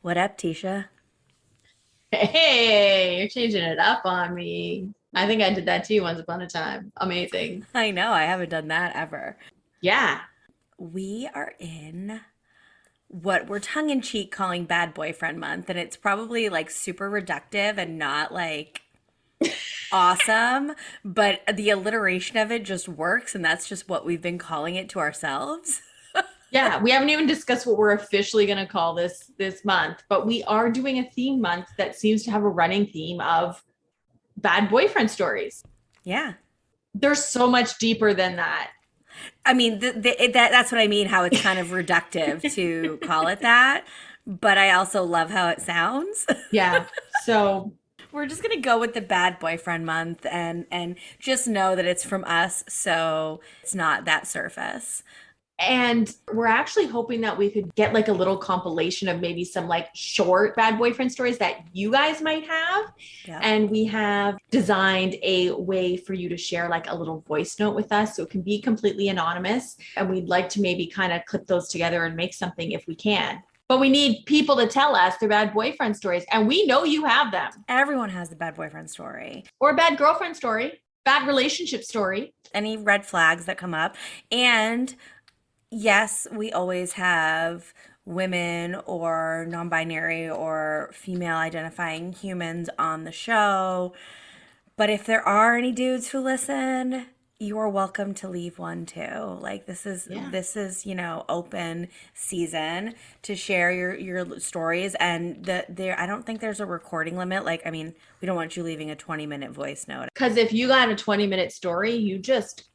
What up, Tisha? Hey, you're changing it up on me. I think I did that too once upon a time. Amazing. I know, I haven't done that ever. Yeah. We are in what we're tongue in cheek calling Bad Boyfriend Month, and it's probably like super reductive and not like awesome, but the alliteration of it just works, and that's just what we've been calling it to ourselves. Yeah, we haven't even discussed what we're officially going to call this month, but we are doing a theme month that seems to have a running theme of bad boyfriend stories. Yeah. They're so much deeper than that. I mean, that's what I mean, how it's kind of reductive to call it that, but I also love how it sounds. Yeah. So, We're just gonna go with the bad boyfriend month and just know that it's from us, so it's not that surface. and we're actually hoping that we could get like a little compilation of maybe some like short bad boyfriend stories that you guys might have. Yeah. And we have designed a way for you to share like a little voice note with us. So it can be completely anonymous. And we'd like to maybe kind of clip those together and make something if we can. But we need people to tell us their bad boyfriend stories. And we know you have them. Everyone has the bad boyfriend story. Or a bad girlfriend story, bad relationship story. Any red flags that come up. And yes, we always have women or non binary or female identifying humans on the show. But if there are any dudes who listen, you are welcome to leave one too. Like Yeah. this is, open season to share your stories, and there I don't think there's a recording limit. Like, I mean, we don't want you leaving a 20-minute voice note. Because if you got a 20-minute story, you just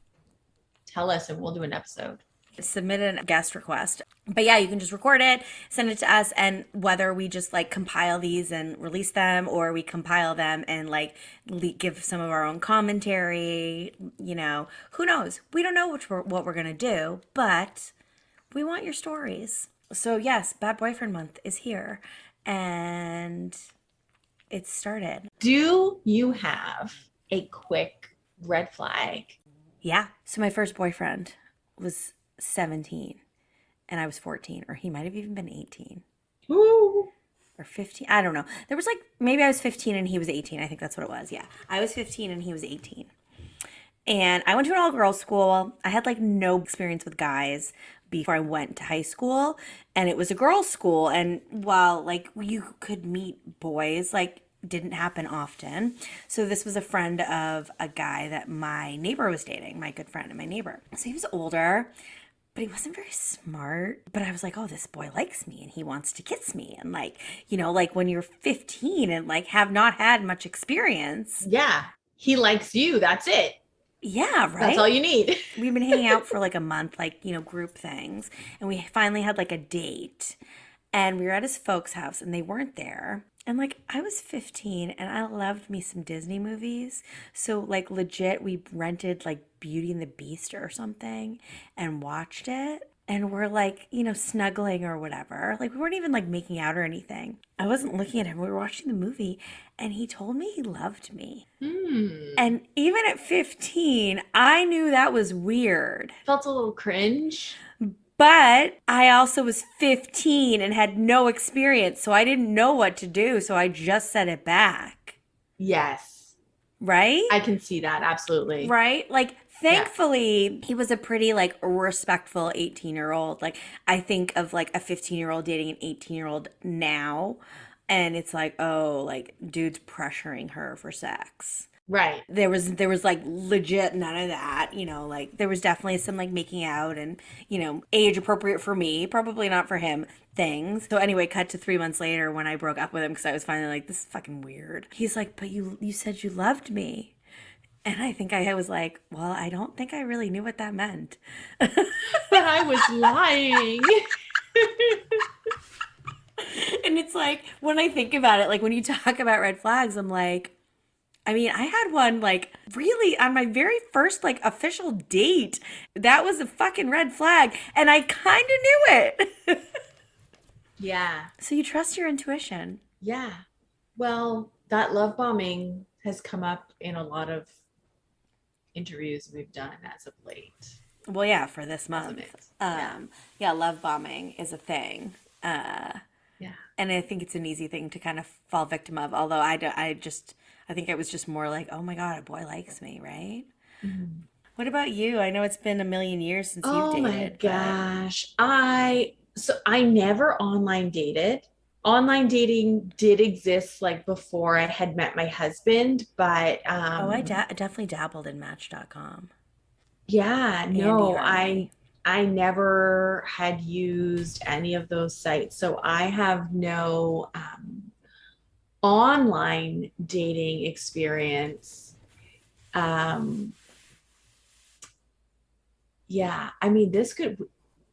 tell us and we'll do an episode. Submit a guest request. But yeah, you can just record it, send it to us, and whether we just like compile these and release them, or we compile them and like give some of our own commentary, who knows? We don't know what we're gonna do, but we want your stories. So yes, Bad Boyfriend Month is here, and it's started. Do you have a quick red flag? Yeah. So my first boyfriend was 17 and I was 14, or he might have even been 18 Ooh. or 15. I don't know. There was like, maybe I was 15 and he was 18. I think that's what it was. Yeah. I was 15 and he was 18. And I went to an all girls school. I had like no experience with guys before I went to high school. And it was a girls' school. And while like you could meet boys, like didn't happen often. So this was a friend of a guy that my neighbor was dating, my good friend and my neighbor. So he was older, but he wasn't very smart. But I was like, oh, this boy likes me and he wants to kiss me. And like, like when you're 15 and like have not had much experience. Yeah. He likes you. That's it. Yeah, right. That's all you need. We've been hanging out for like a month, like, group things. And we finally had like a date. And we were at his folks' house and they weren't there. And like I was 15 and I loved me some Disney movies. So like legit we rented like Beauty and the Beast or something and watched it. And we're like, snuggling or whatever. Like we weren't even like making out or anything. I wasn't looking at him. We were watching the movie and he told me he loved me. Hmm. And even at 15, I knew that was weird. Felt a little cringe. But I also was 15 and had no experience, so I didn't know what to do, so I just said it back. Yes. Right? I can see that. Absolutely. Right? Like, Yeah. thankfully, he was a pretty, like, respectful 18-year-old. Like, I think of, like, a 15-year-old dating an 18-year-old now, and it's like, oh, like, dude's pressuring her for sex. Right. There was like legit none of that, like there was definitely some like making out and, age appropriate for me, probably not for him things. So anyway, cut to 3 months later when I broke up with him because I was finally like, this is fucking weird. He's like, but you said you loved me. And I think I was like, well, I don't think I really knew what that meant. But I was lying. And it's like, when I think about it, like when you talk about red flags, I'm like, I mean, I had one like really on my very first like official date. That was a fucking red flag. And I kind of knew it. Yeah. So you trust your intuition. Yeah. Well, that love bombing has come up in a lot of interviews we've done as of late, Well, yeah, for this hasn't month. it? Yeah. Yeah, love bombing is a thing. Yeah. And I think it's an easy thing to kind of fall victim of. Although I think it was just more like, oh my God, a boy likes me, right? Mhm. What about you? I know it's been a million years since you've Oh my dated, but gosh. I never online dated. Online dating did exist like before I had met my husband, but oh, definitely dabbled in Match.com. yeah, And no, eHarmony. I never had used any of those sites. So I have no online dating experience. Um, yeah, I mean,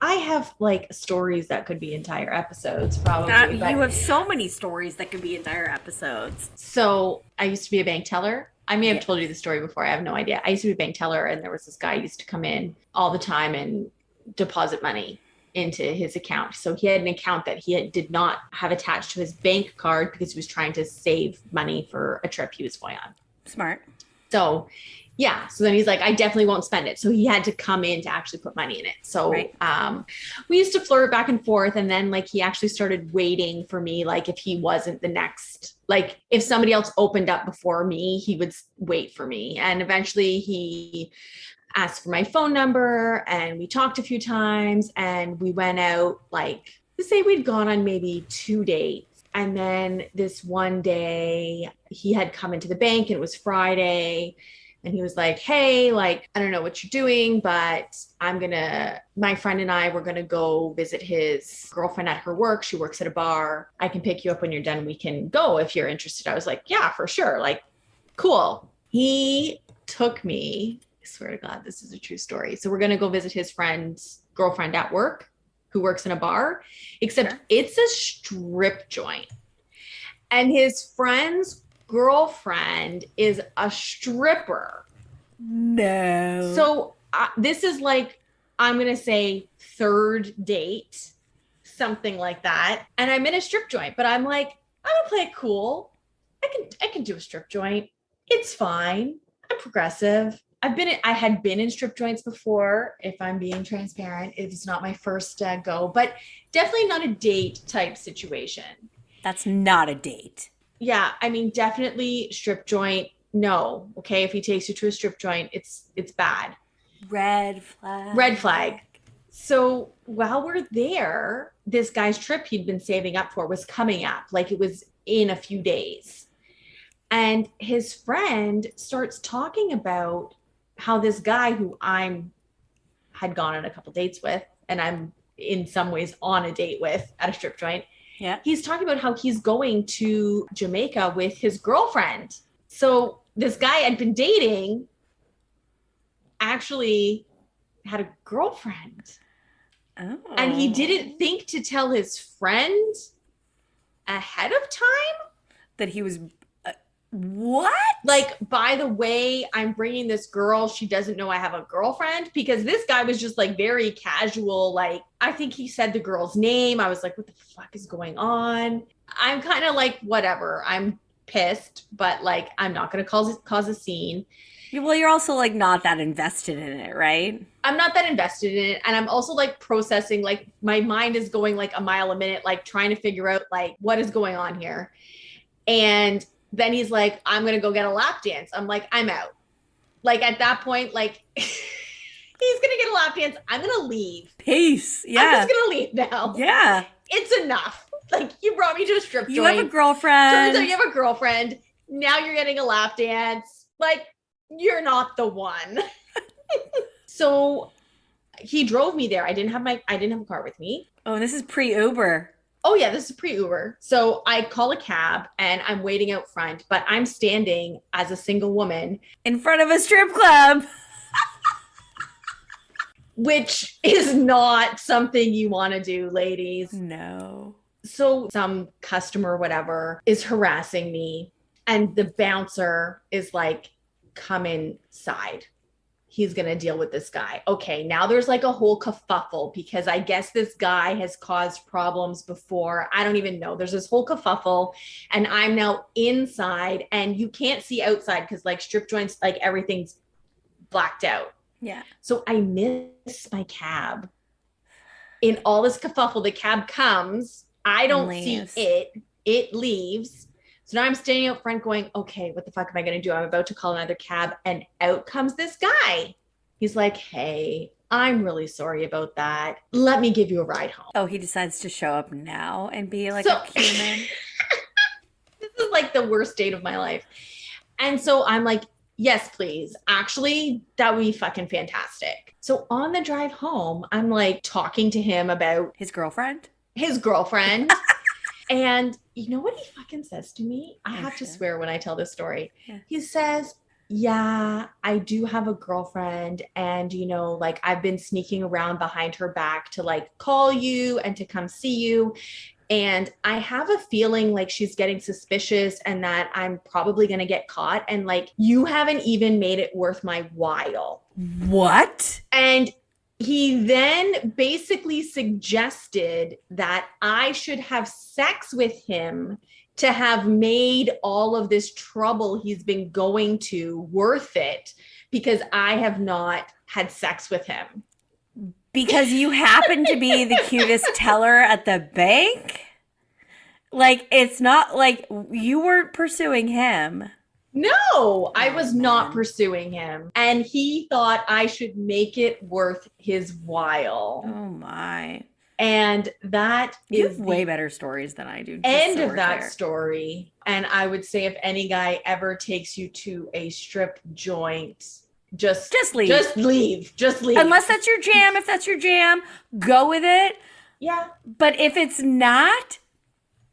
I have like stories that could be entire episodes probably, You but have so many stories that could be entire episodes. so I used to be a bank teller. I may have Yeah. told you the story before. I have no idea. I used to be a bank teller, and there was this guy who used to come in all the time and deposit money into his account. So he had an account that did not have attached to his bank card because he was trying to save money for a trip he was going on. Smart. So yeah, so then he's like, I definitely won't spend it. So he had to come in to actually put money in it. So Right. we used to flirt back and forth. And then like he actually started waiting for me, like if he wasn't the next, like if somebody else opened up before me, he would wait for me. And eventually he asked for my phone number and we talked a few times and we went out like, let's say we'd gone on maybe 2 dates. And then this one day he had come into the bank and it was Friday. And he was like, hey, like, I don't know what you're doing, but my friend and I, we're going to go visit his girlfriend at her work. She works at a bar. I can pick you up when you're done. We can go if you're interested. I was like, yeah, for sure. Like, cool. He took me, I swear to God, this is a true story. So we're going to go visit his friend's girlfriend at work who works in a bar, except Sure. it's a strip joint. And his friend's girlfriend is a stripper. No. So this is like, I'm going to say third date, something like that. And I'm in a strip joint, but I'm like, I'm going to play it cool. I can do a strip joint. It's fine. I'm progressive. I had been in strip joints before, if I'm being transparent. It's not my first go, but definitely not a date type situation. That's not a date. Yeah, I mean, definitely strip joint. No, okay. If he takes you to a strip joint, it's bad. Red flag. Red flag. So while we're there, this guy's trip he'd been saving up for was coming up, like it was in a few days. And his friend starts talking about how this guy who I'm had gone on a couple dates with, and I'm in some ways on a date with at a strip joint. Yeah. He's talking about how he's going to Jamaica with his girlfriend. So this guy I'd been dating actually had a girlfriend. Oh. And he didn't think to tell his friend ahead of time. That he was. What? Like, by the way, I'm bringing this girl. She doesn't know I have a girlfriend, because this guy was just like very casual. Like, I think he said the girl's name. I was like, what the fuck is going on? I'm kind of like, whatever. I'm pissed, but like, I'm not going to cause a scene. Well, you're also like not that invested in it, right? I'm not that invested in it. And I'm also like processing, like my mind is going like a mile a minute, like trying to figure out like what is going on here. And then he's like, I'm going to go get a lap dance. I'm like, I'm out. Like at that point, like he's going to get a lap dance. I'm going to leave. Peace. Yeah. I'm just going to leave now. Yeah. It's enough. Like you brought me to a strip joint. You have a girlfriend. Turns out you have a girlfriend. Now you're getting a lap dance. Like you're not the one. So he drove me there. I didn't have a car with me. Oh, this is pre-Uber. Oh yeah, this is pre-Uber. So I call a cab and I'm waiting out front, but I'm standing as a single woman In front of a strip club. which is not something you want to do, ladies. No. So some customer, whatever, is harassing me and the bouncer is like, come inside. He's going to deal with this guy. Okay, now there's like a whole kerfuffle because I guess this guy has caused problems before. I don't even know. There's this whole kerfuffle and I'm now inside and you can't see outside because like strip joints, like everything's blacked out. Yeah. So I miss my cab. In all this kerfuffle, the cab comes I don't see leaves. it. It leaves. So now I'm standing out front going, okay, what the fuck am I going to do? I'm about to call another cab. And out comes this guy. He's like, hey, I'm really sorry about that. Let me give you a ride home. Oh, he decides to show up now and be like So- a human. This is like the worst date of my life. And so I'm like, yes, please. Actually, that would be fucking fantastic. So on the drive home, I'm like talking to him about His girlfriend? his girlfriend. And you know what he fucking says to me? I have to shit. swear when I tell this story. Yeah. He says, yeah, I do have a girlfriend. And, you know, like I've been sneaking around behind her back to like call you and to come see you. And I have a feeling like she's getting suspicious and that I'm probably going to get caught. And like, you haven't even made it worth my while. What? And he then basically suggested that I should have sex with him to have made all of this trouble he's been going to worth it because I have not had sex with him. Because you happen to be the cutest teller at the bank? Like, it's not like you weren't pursuing him. No, I was not man. pursuing him. And he thought I should make it worth his while. Oh my. And that You is have way the better stories than I do. end of that story. And I would say if any guy ever takes you to a strip joint, just leave. Just leave. Just leave. Unless that's your jam. If that's your jam, go with it. Yeah. But if it's not,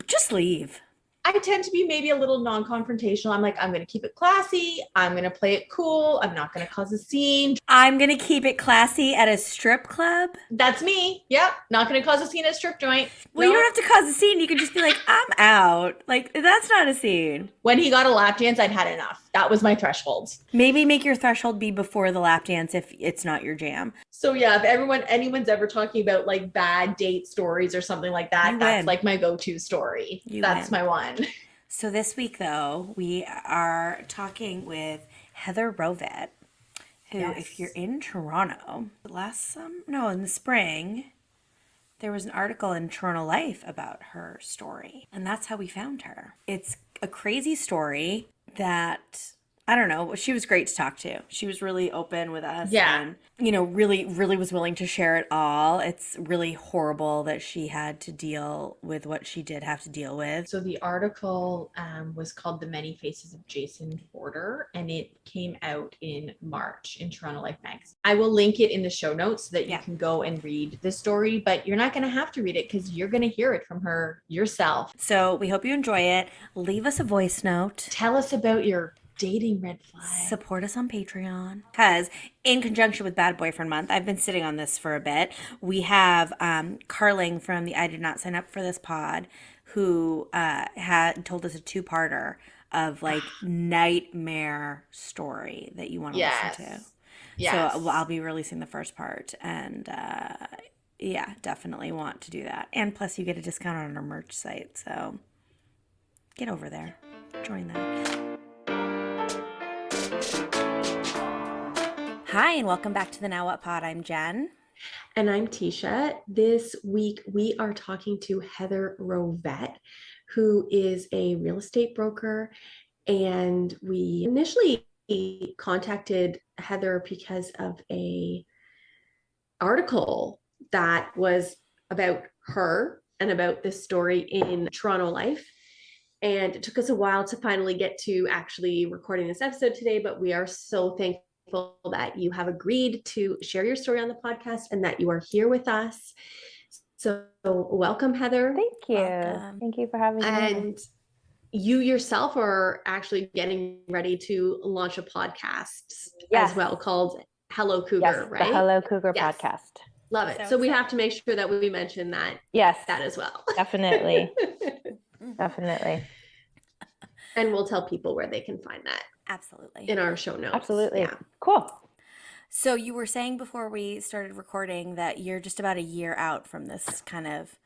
just leave. I tend to be maybe a little non-confrontational. I'm like, I'm going to keep it classy. I'm going to play it cool. I'm not going to cause a scene. I'm going to keep it classy at a strip club. That's me. Yep. Not going to cause a scene at a strip joint. Well, you don't have to cause a scene. You can just be like, I'm out. Like, that's not a scene. When he got a lap dance, I'd had enough. That was my threshold. Maybe make your threshold be before the lap dance if it's not your jam. So yeah, if anyone's ever talking about like bad date stories or something like that, that's like my go-to story. That's my one. So this week though, we are talking with Heather Rovet, who, if you're in Toronto, in the spring, there was an article in Toronto Life about her story, and that's how we found her. It's a crazy story that, I don't know, she was great to talk to. She was really open with us. Yeah. And, really, really was willing to share it all. It's really horrible that she had to deal with what she did have to deal with. So the article was called The Many Faces of Jason Porter, and it came out in March in Toronto Life magazine. I will link it in the show notes so that you can go and read the story, but you're not going to have to read it because you're going to hear it from her yourself. So we hope you enjoy it. Leave us a voice note. Tell us about your dating red flag. Support us on Patreon. Because in conjunction with Bad Boyfriend Month, I've been sitting on this for a bit. We have Carling from the I Did Not Sign Up for This pod, who had told us a two-parter of like nightmare story that you want to listen to. Yes. So I'll be releasing the first part, and definitely want to do that. And plus, you get a discount on our merch site, so get over there, join that. Hi, and welcome back to the Now What Pod. I'm Jen. And I'm Tisha. This week, we are talking to Heather Rovet, who is a real estate broker. And we initially contacted Heather because of a article that was about her and about this story in Toronto Life. And it took us a while to finally get to actually recording this episode today, but we are so thankful that you have agreed to share your story on the podcast and that you are here with us. So welcome, Heather. Thank you. Welcome. Thank you for having me. And you yourself are actually getting ready to launch a podcast as well called Hello Cougar, right? The Hello Cougar podcast. Love it. So we have to make sure that we mention that. Yes. That as well. Definitely. Definitely. And we'll tell people where they can find that. Absolutely. In our show notes. Absolutely. Yeah. Cool. So you were saying before we started recording that you're just about a year out from this kind of,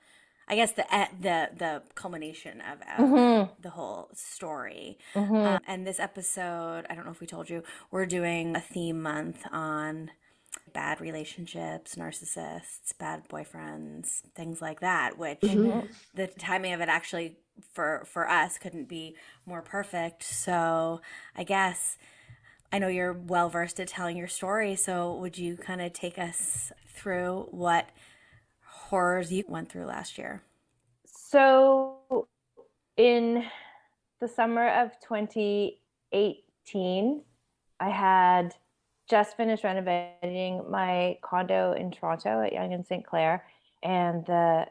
I guess, the culmination of the whole story. And this episode, I don't know if we told you, we're doing a theme month on bad relationships, narcissists, bad boyfriends, things like that, which the timing of it actually for us couldn't be more perfect. So I guess I know you're well versed at telling your story. So would you kind of take us through what horrors you went through last year? So in the summer of 2018, I had just finished renovating my condo in Toronto at Yonge and St. Clair, and the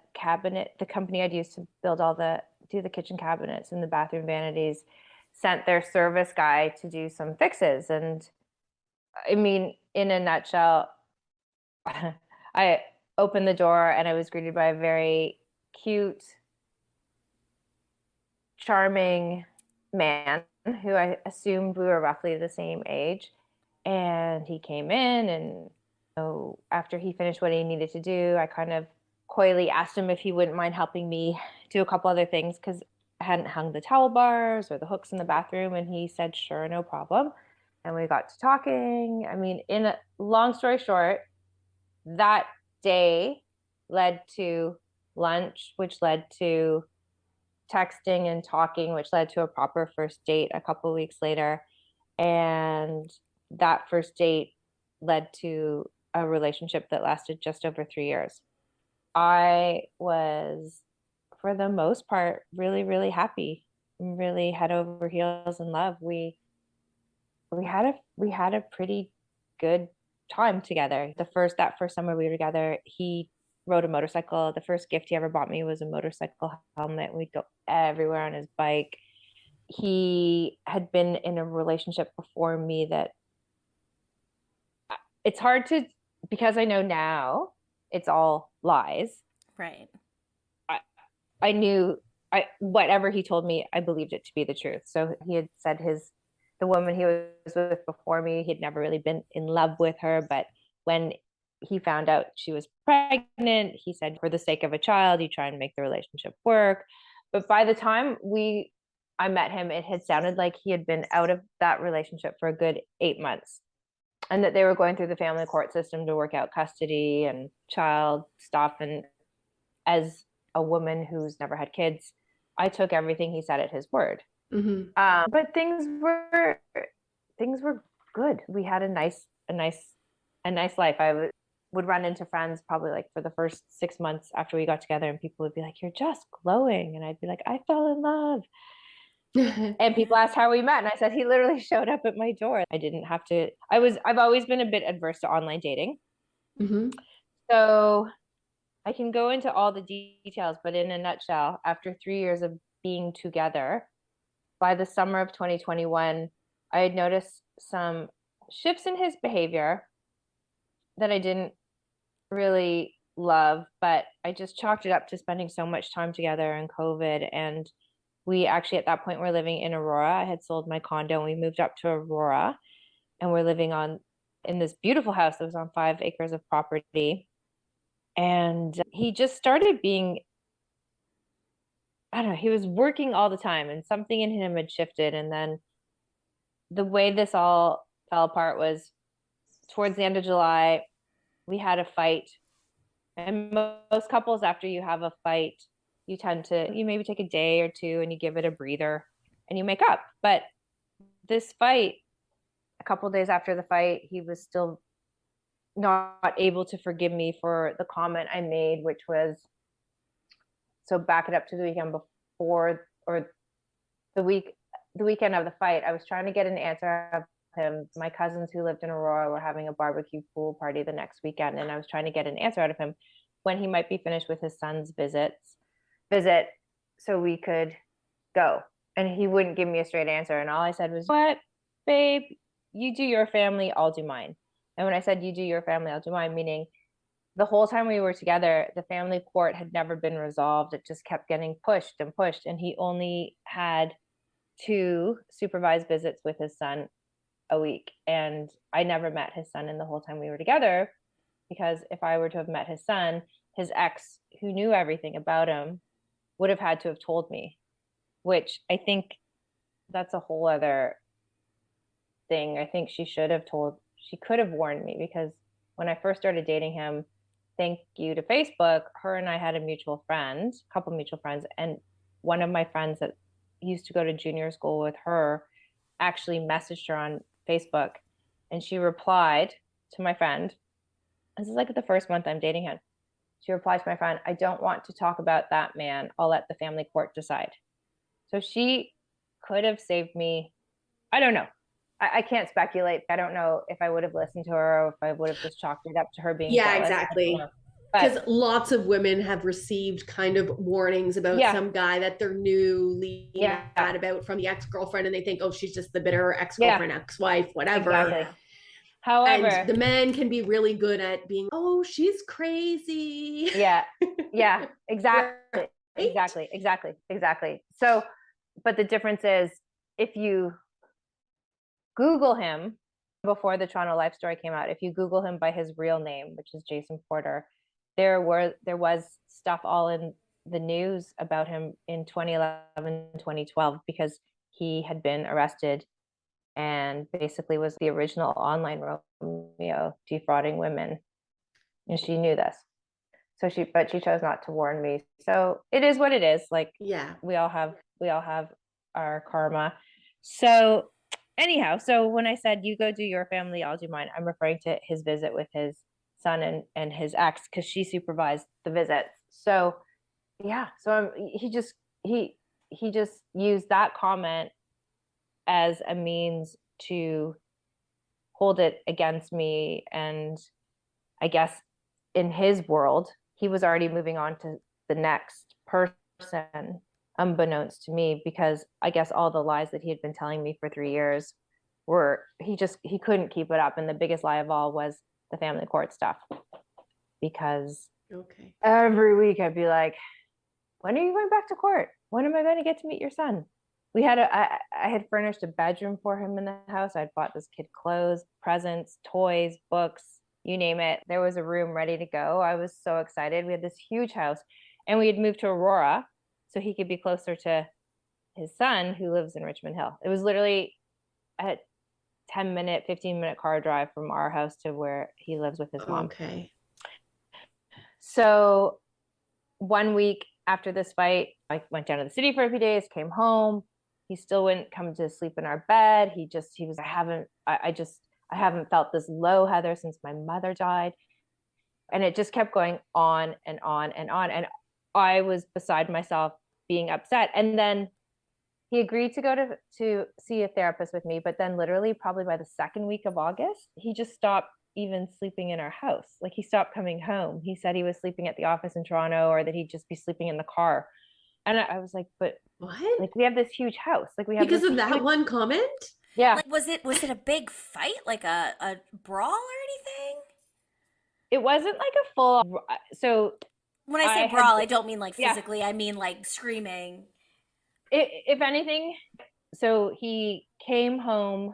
company I'd used to do the kitchen cabinets and the bathroom vanities, sent their service guy to do some fixes. And I mean, in a nutshell, I opened the door and I was greeted by a very cute, charming man who I assumed we were roughly the same age. And he came in, and after he finished what he needed to do, I kind of coyly asked him if he wouldn't mind helping me do a couple other things because I hadn't hung the towel bars or the hooks in the bathroom. And he said, sure, no problem. And we got to talking. I mean, in a long story short, that day led to lunch, which led to texting and talking, which led to a proper first date a couple of weeks later. And that first date led to a relationship that lasted just over 3 years. I was, for the most part, really, really happy, really head over heels in love. We had a pretty good time together. That first summer we were together, he rode a motorcycle. The first gift he ever bought me was a motorcycle helmet. We'd go everywhere on his bike. He had been in a relationship before me that it's hard to, because I know now it's all lies. Right. I knew whatever he told me, I believed it to be the truth. So he had said the woman he was with before me, he'd never really been in love with her. But when he found out she was pregnant, he said, for the sake of a child, you try and make the relationship work. But by the time I met him, it had sounded like he had been out of that relationship for a good 8 months, and that they were going through the family court system to work out custody and child stuff. And as a woman who's never had kids, I took everything he said at his word. But things were good. We had a nice life. I would run into friends probably like for the first 6 months after we got together, and people would be like, "You're just glowing," and I'd be like, "I fell in love." And people asked how we met, and I said he literally showed up at my door. I didn't have to. I've always been a bit adverse to online dating, so I can go into all the details. But in a nutshell, after 3 years of being together, by the summer of 2021, I had noticed some shifts in his behavior that I didn't really love, but I just chalked it up to spending so much time together and COVID. And we actually, at that point, were living in Aurora. I had sold my condo and we moved up to Aurora, and we're living in this beautiful house that was on 5 acres of property. And he just started being, I don't know, he was working all the time, and something in him had shifted. And then the way this all fell apart was towards the end of July, we had a fight. And most couples, after you have a fight, you maybe take a day or two and you give it a breather and you make up. But this fight, a couple of days after the fight, he was still not able to forgive me for the comment I made, which was, so back it up to the weekend before, or the weekend of the fight, I was trying to get an answer of him. My cousins who lived in Aurora were having a barbecue pool party the next weekend, and I was trying to get an answer out of him when he might be finished with his son's visit so we could go. And he wouldn't give me a straight answer. And all I said was, "What, babe, you do your family, I'll do mine." And when I said, "You do your family, I'll do mine," meaning the whole time we were together, the family court had never been resolved. It just kept getting pushed and pushed. And he only had 2 supervised visits with his son a week. And I never met his son in the whole time we were together, because if I were to have met his son, his ex, who knew everything about him, would have had to have told me, which I think that's a whole other thing. I think she could have warned me, because when I first started dating him, thank you to Facebook, her and I had a mutual friend, a couple mutual friends, and one of my friends that used to go to junior school with her actually messaged her on Facebook, and she replied to my friend. This is like the first month I'm dating him. She replied to my friend, "I don't want to talk about that man. I'll let the family court decide." So she could have saved me. I don't know. I can't speculate. I don't know if I would have listened to her or if I would have just chalked it up to her being Yeah, jealous. exactly. But Because lots of women have received kind of warnings about Yeah. some guy that they're newly Yeah. mad about from the ex-girlfriend, and they think, oh, she's just the bitter ex-girlfriend, ex-wife, whatever. Exactly. However, And the man can be really good at being, oh, she's crazy. yeah, exactly. Right? Exactly. So, but the difference is if you Google him before the Toronto Life story came out, if you Google him by his real name, which is Jason Porter, there was stuff all in the news about him in 2011, 2012, because he had been arrested and basically was the original online Romeo defrauding women. And she knew this. But she chose not to warn me. So it is what it is. Like, Yeah. we all have our karma. So anyhow, so when I said you go do your family, I'll do mine, I'm referring to his visit with his son and his ex, because she supervised the visit. So yeah, so he just used that comment as a means to hold it against me. And I guess in his world, he was already moving on to the next person, unbeknownst to me, because I guess all the lies that he had been telling me for 3 years he couldn't keep it up. And the biggest lie of all was the family court stuff, because every week I'd be like, when are you going back to court? When am I going to get to meet your son? I had furnished a bedroom for him in the house. I'd bought this kid clothes, presents, toys, books, you name it. There was a room ready to go. I was so excited. We had this huge house, and we had moved to Aurora so he could be closer to his son, who lives in Richmond Hill. It was literally a 10-minute, 15-minute car drive from our house to where he lives with his mom. Okay. So 1 week after this fight, I went down to the city for a few days, came home. He still wouldn't come to sleep in our bed. He was, I haven't felt this low, Heather, since my mother died. And it just kept going on and on and on. And I was beside myself, being upset. And then he agreed to go to see a therapist with me. But then literally probably by the second week of August, he just stopped even sleeping in our house. Like, he stopped coming home. He said he was sleeping at the office in Toronto, or that he'd just be sleeping in the car. And I was like, but what? Like, we have this huge house. Like, we have because of that one comment? Yeah. Like, was it a big fight, like a brawl or anything? It wasn't like a full. So when I say brawl, I don't mean like physically. I mean like screaming. If anything, so he came home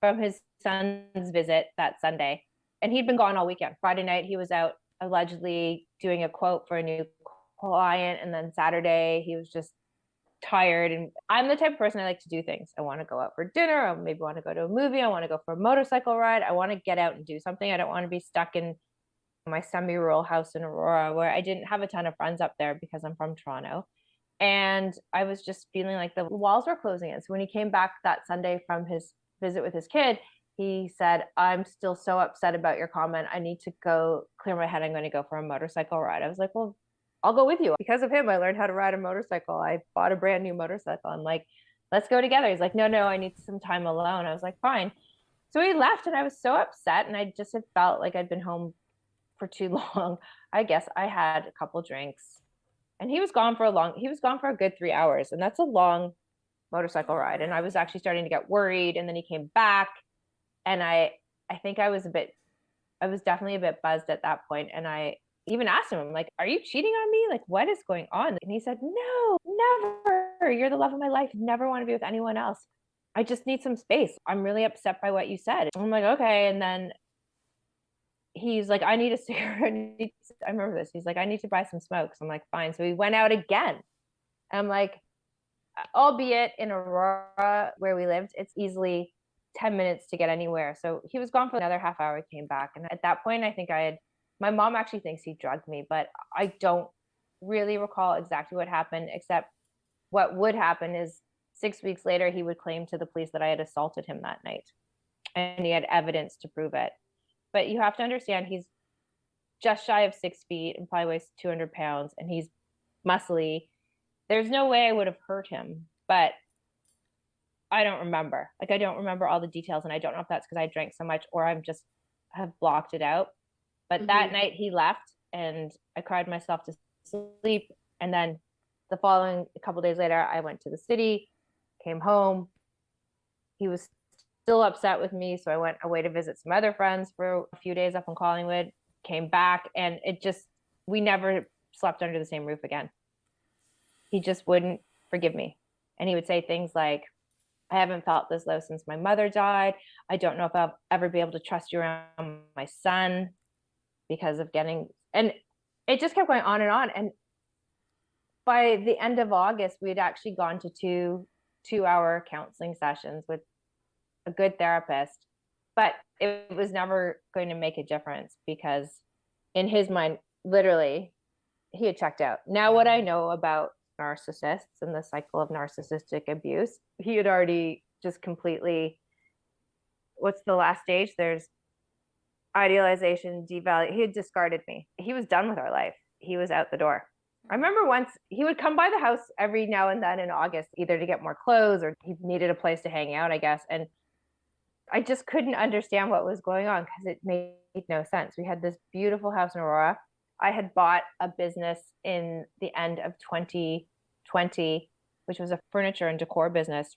from his son's visit that Sunday, and he'd been gone all weekend. Friday night, he was out allegedly doing a quote for a new client, and then Saturday he was just tired. And I'm the type of person, I like to do things. I want to go out for dinner, or maybe want to go to a movie. I want to go for a motorcycle ride. I want to get out and do something. I don't want to be stuck in my semi-rural house in Aurora, where I didn't have a ton of friends up there because I'm from Toronto. And I was just feeling like the walls were closing in. So when he came back that Sunday from his visit with his kid, he said, "I'm still so upset about your comment. I need to go clear my head. I'm going to go for a motorcycle ride." I was like, well, I'll go with you. Because of him, I learned how to ride a motorcycle. I bought a brand new motorcycle. I'm like, let's go together. He's like, no, I need some time alone. I was like, fine. So he left, and I was so upset, and I just had felt like I'd been home for too long. I guess I had a couple drinks, and he was gone for a good 3 hours. And that's a long motorcycle ride. And I was actually starting to get worried. And then he came back, and I think I was definitely a bit buzzed at that point. And I even asked him, I'm like, are you cheating on me? Like, what is going on? And he said, no, never. You're the love of my life. Never want to be with anyone else. I just need some space. I'm really upset by what you said. I'm like, okay. And then he's like, I need a cigarette. I remember this. He's like, I need to buy some smokes. I'm like, fine. So we went out again. And I'm like, albeit in Aurora where we lived, it's easily 10 minutes to get anywhere. So he was gone for another half hour, came back. And at that point, I think my mom actually thinks he drugged me, but I don't really recall exactly what happened, except what would happen is 6 weeks later, he would claim to the police that I had assaulted him that night. And he had evidence to prove it. But you have to understand, he's just shy of 6 feet and probably weighs 200 pounds, and he's muscly. There's no way I would have hurt him, but I don't remember. Like, I don't remember all the details, and I don't know if that's because I drank so much or I'm just have blocked it out. But that night he left, and I cried myself to sleep. And then the following a couple days later, I went to the city, came home. He was still upset with me, so I went away to visit some other friends for a few days up in Collingwood, came back, and we never slept under the same roof again. He just wouldn't forgive me. And he would say things like, I haven't felt this low since my mother died. I don't know if I'll ever be able to trust you around my son because of and it just kept going on. And by the end of August, we had actually gone to two-hour counseling sessions with a good therapist, but it was never going to make a difference because in his mind, literally, he had checked out. Now, what I know about narcissists and the cycle of narcissistic abuse, he had already just completely, what's the last stage? There's idealization, devalue. He had discarded me. He was done with our life. He was out the door. I remember once he would come by the house every now and then in August, either to get more clothes or he needed a place to hang out, I guess. And I just couldn't understand what was going on because it made no sense. We had this beautiful house in Aurora. I had bought a business in the end of 2020, which was a furniture and decor business.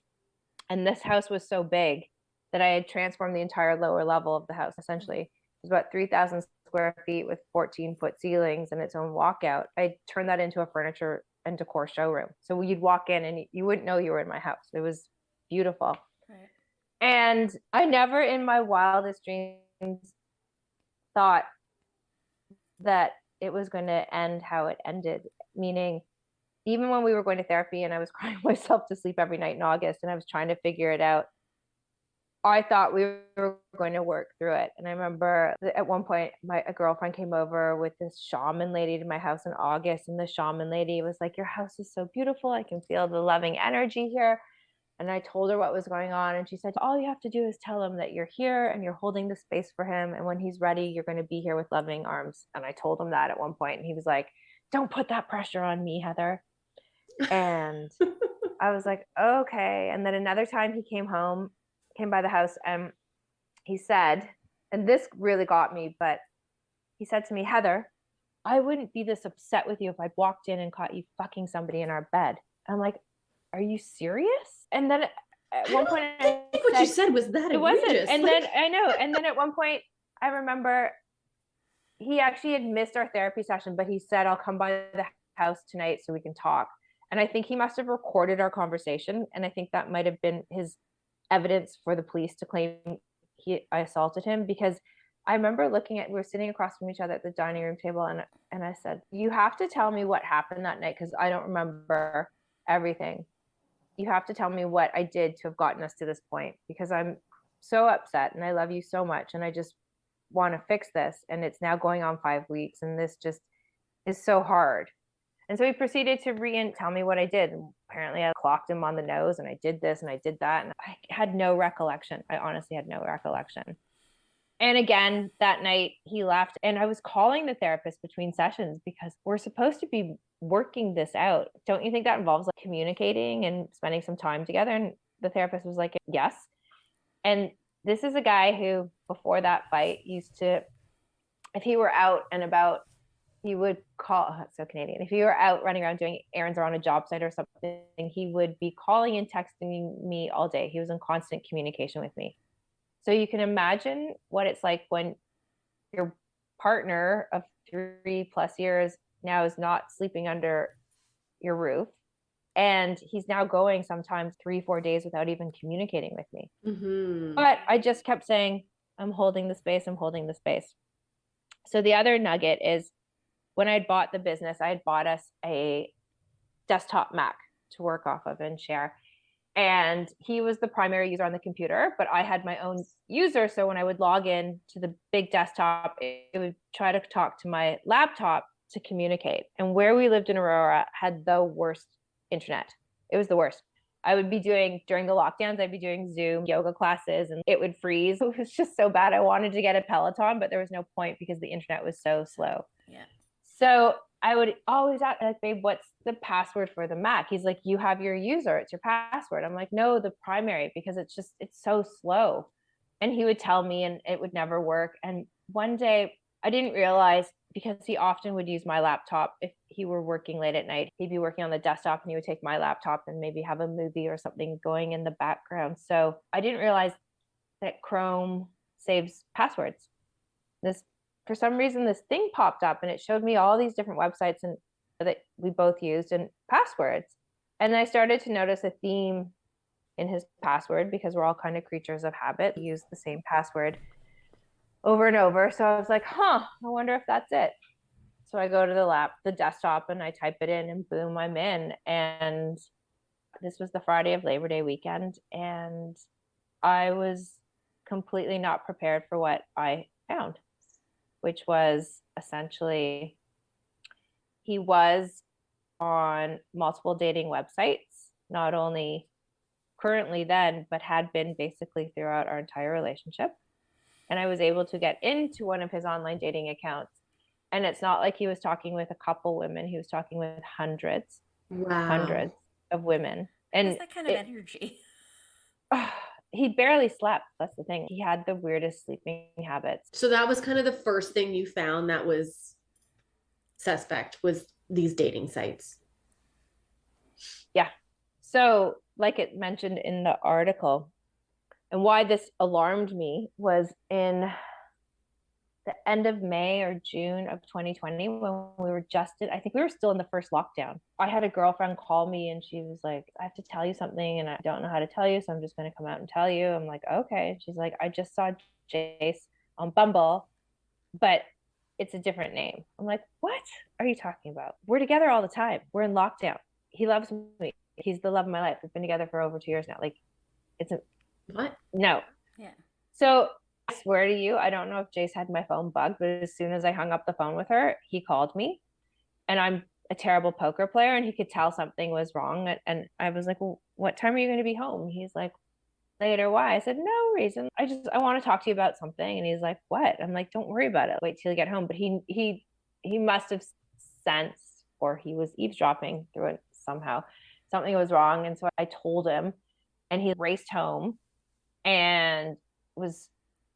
And this house was so big that I had transformed the entire lower level of the house. Essentially, it was about 3,000 square feet with 14-foot ceilings and its own walkout. I turned that into a furniture and decor showroom. So you'd walk in and you wouldn't know you were in my house. It was beautiful. Right. And I never in my wildest dreams thought that it was going to end how it ended. Meaning, even when we were going to therapy and I was crying myself to sleep every night in August and I was trying to figure it out, I thought we were going to work through it. And I remember at one point, a girlfriend came over with this shaman lady to my house in August. And the shaman lady was like, your house is so beautiful. I can feel the loving energy here. And I told her what was going on. And she said, all you have to do is tell him that you're here and you're holding the space for him. And when he's ready, you're going to be here with loving arms. And I told him that at one point, and he was like, don't put that pressure on me, Heather. And I was like, okay. And then another time he came by the house, and he said, and this really got me, but he said to me, Heather, I wouldn't be this upset with you if I'd walked in and caught you fucking somebody in our bed. And I'm like, are you serious? And then at one point, I think what you said was that it egregious. wasn't. And then I know. And then at one point, I remember he actually had missed our therapy session, but he said, I'll come by the house tonight so we can talk. And I think he must have recorded our conversation. And I think that might have been his evidence for the police to claim I assaulted him, because I remember we were sitting across from each other at the dining room table, and I said, you have to tell me what happened that night because I don't remember everything. You have to tell me what I did to have gotten us to this point, because I'm so upset and I love you so much and I just want to fix this, and it's now going on 5 weeks and this just is so hard. And so he proceeded to tell me what I did. And apparently I clocked him on the nose and I did this and I did that. And I had no recollection. I honestly had no recollection. And again, that night he left, and I was calling the therapist between sessions because we're supposed to be working this out. Don't you think that involves like communicating and spending some time together? And the therapist was like, yes. And this is a guy who before that fight used to, if he were out and about, he would call, oh, that's so Canadian. If he were out running around doing errands or on a job site or something, he would be calling and texting me all day. He was in constant communication with me. So you can imagine what it's like when your partner of 3+ years now is not sleeping under your roof. And he's now going sometimes 3-4 days without even communicating with me. Mm-hmm. But I just kept saying, I'm holding the space. I'm holding the space. So the other nugget is, when I had bought the business, I had bought us a desktop Mac to work off of and share. And he was the primary user on the computer, but I had my own user. So when I would log in to the big desktop, it would try to talk to my laptop to communicate. And where we lived in Aurora had the worst internet. It was the worst. I would be doing, during the lockdowns, I'd be doing Zoom yoga classes and it would freeze. It was just so bad. I wanted to get a Peloton, but there was no point because the internet was so slow. Yeah. So I would always ask, like, babe, what's the password for the Mac? He's like, you have your user, it's your password. I'm like, no, the primary, because it's so slow. And he would tell me and it would never work. And one day I didn't realize, because he often would use my laptop if he were working late at night, he'd be working on the desktop and he would take my laptop and maybe have a movie or something going in the background. So I didn't realize that Chrome saves passwords. For some reason, this thing popped up and it showed me all these different websites and that we both used and passwords. And I started to notice a theme in his password, because we're all kind of creatures of habit. We use the same password over and over. So I was like, I wonder if that's it. So I go to the desktop and I type it in and boom, I'm in. And this was the Friday of Labor Day weekend. And I was completely not prepared for what I found, which was essentially he was on multiple dating websites, not only currently then, but had been basically throughout our entire relationship. And I was able to get into one of his online dating accounts. And it's not like he was talking with a couple women. He was talking with hundreds of women. And what's that kind of energy? He barely slept. That's the thing. He had the weirdest sleeping habits. So that was kind of the first thing you found that was suspect, was these dating sites. Yeah. So like it mentioned in the article, and why this alarmed me was in the end of May or June of 2020, when we were I think we were still in the first lockdown. I had a girlfriend call me and she was like, I have to tell you something and I don't know how to tell you, so I'm just going to come out and tell you. I'm like, okay. And she's like, I just saw Jace on Bumble, but it's a different name. I'm like, what are you talking about? We're together all the time. We're in lockdown. He loves me. He's the love of my life. We've been together for over 2 years now. Like, What? No. Yeah. So I swear to you, I don't know if Jace had my phone bugged, but as soon as I hung up the phone with her, he called me. And I'm a terrible poker player and he could tell something was wrong. And I was like, well, what time are you going to be home? He's like, later. Why? I said, no reason. I want to talk to you about something. And he's like, what? I'm like, don't worry about it. Wait till you get home. But he must have sensed, or he was eavesdropping through it somehow. Something was wrong. And so I told him, and he raced home and was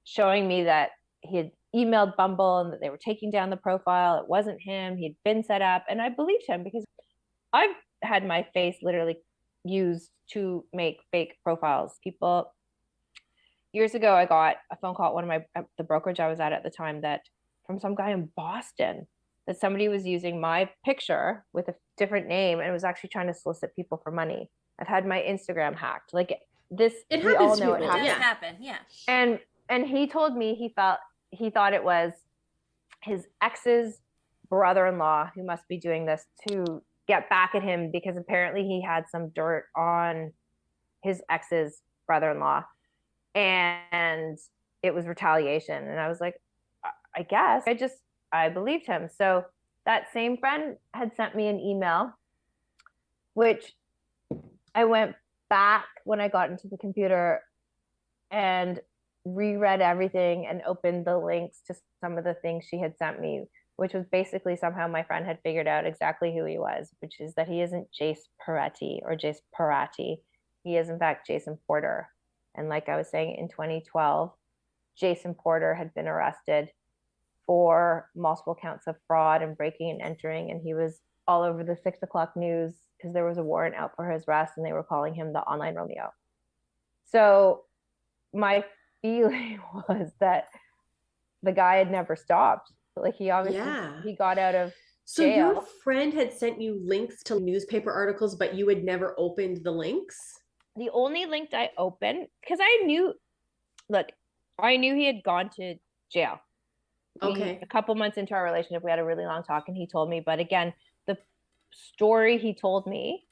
showing me that he had emailed Bumble and that they were taking down the profile. It wasn't him. He'd been set up. And I believed him because I've had my face literally used to make fake profiles. People, years ago, I got a phone call at the brokerage I was at the time, that from some guy in Boston, that somebody was using my picture with a different name and was actually trying to solicit people for money. I've had my Instagram hacked. Like this, It we happens all to know it people, happens. It does happen, yeah. And he told me he thought it was his ex's brother-in-law who must be doing this to get back at him, because apparently he had some dirt on his ex's brother-in-law and it was retaliation. And I was like, I guess. I believed him. So that same friend had sent me an email, which I went back when I got into the computer and reread everything and opened the links to some of the things she had sent me, which was basically somehow my friend had figured out exactly who he was, which is that he isn't Jace Peretti or Jace Peratti. He is in fact Jason Porter. And like I was saying, in 2012, Jason Porter had been arrested for multiple counts of fraud and breaking and entering. And he was all over the 6 o'clock news because there was a warrant out for his arrest and they were calling him the online Romeo. So my feeling was that the guy had never stopped. Like he obviously, he got out of So jail. your friend had sent you links to newspaper articles, but you had never opened the links? The only link I opened, because I knew he had gone to jail. Okay. A couple months into our relationship, we had a really long talk and he told me, but again, the story he told me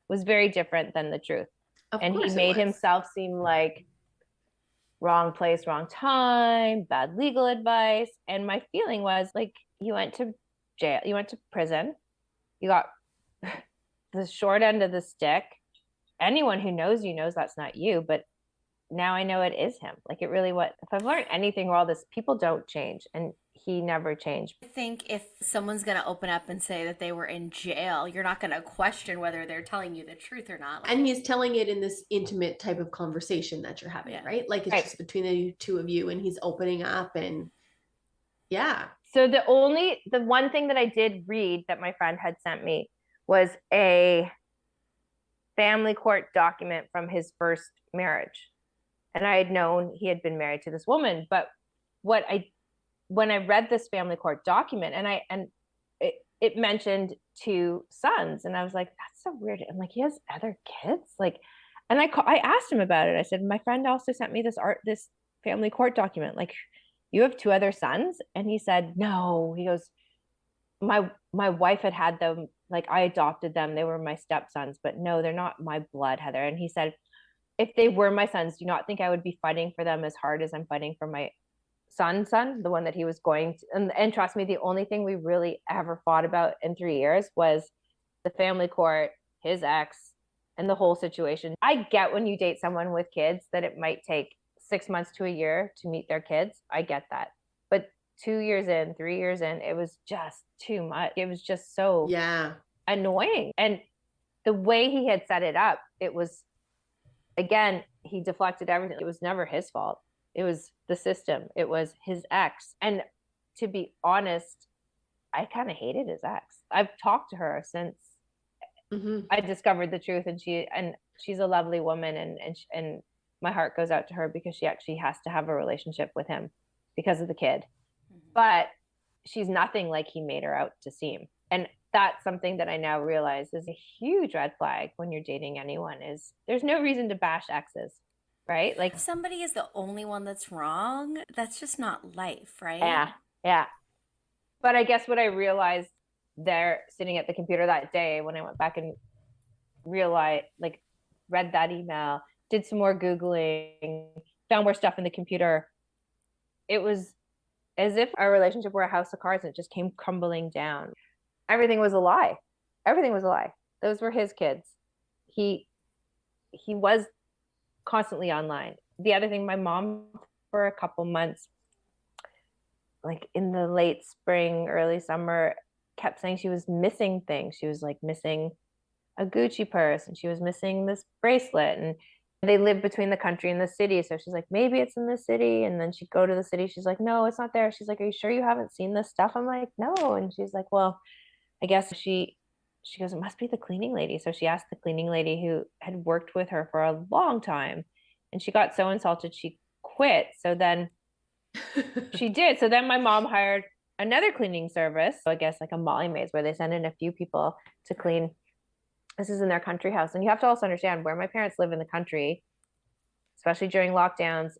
was very different than the truth. Of And he course it made was. himself seem like wrong place, wrong time, bad legal advice. And my feeling was like, you went to jail, you went to prison, you got the short end of the stick. Anyone who knows you knows that's not you, but now I know it is him. Like, it really, what if I've learned anything where all this, people don't change, and he never changed. I think if someone's going to open up and say that they were in jail, you're not going to question whether they're telling you the truth or not. And he's telling it in this intimate type of conversation that you're having, Yeah. right? Like, it's Right. just between the two of you, and he's opening up, and yeah. So the one thing that I did read that my friend had sent me was a family court document from his first marriage. And I had known he had been married to this woman, but when I read this family court document, and it mentioned 2 sons, and I was like, that's so weird. I'm like, he has other kids, like, and I asked him about it. I said, my friend also sent me this family court document. Like, you have 2 other sons? And he said, no. He goes, my wife had them, like, I adopted them. They were my stepsons, but no, they're not my blood, Heather. And he said, if they were my sons, do not think I would be fighting for them as hard as I'm fighting for my son, the one that he was going to. And trust me, the only thing we really ever fought about in 3 years was the family court, his ex, and the whole situation. I get when you date someone with kids that it might take 6 months to a year to meet their kids. I get that. But 2 years in, 3 years in, it was just too much. It was just so annoying. And the way he had set it up, it was, again, he deflected everything. It was never his fault. It was the system. It was his ex. And to be honest, I kind of hated his ex. I've talked to her since I discovered the truth, and she's a lovely woman, and my heart goes out to her because she actually has to have a relationship with him because of the kid. But she's nothing like he made her out to seem. And that's something that I now realize is a huge red flag when you're dating anyone, is there's no reason to bash exes, right? Like, if somebody is the only one that's wrong, that's just not life, right? Yeah. But I guess what I realized there, sitting at the computer that day, when I went back and realized, like, read that email, did some more Googling, found more stuff in the computer, it was as if our relationship were a house of cards and it just came crumbling down. Everything was a lie. Everything was a lie. Those were his kids. He was constantly online. The other thing, my mom, for a couple months, like in the late spring, early summer, kept saying she was missing things. She was like missing a Gucci purse, and she was missing this bracelet, and they live between the country and the city. So she's like, maybe it's in the city. And then she'd go to the city. She's like, no, it's not there. She's like, are you sure you haven't seen this stuff? I'm like, no. And she's like, well, I guess she goes, it must be the cleaning lady. So she asked the cleaning lady who had worked with her for a long time, and she got so insulted she quit. So then she did. So then my mom hired another cleaning service. So I guess like a Molly Maid's, where they send in a few people to clean. This is in their country house. And you have to also understand, where my parents live in the country, especially during lockdowns,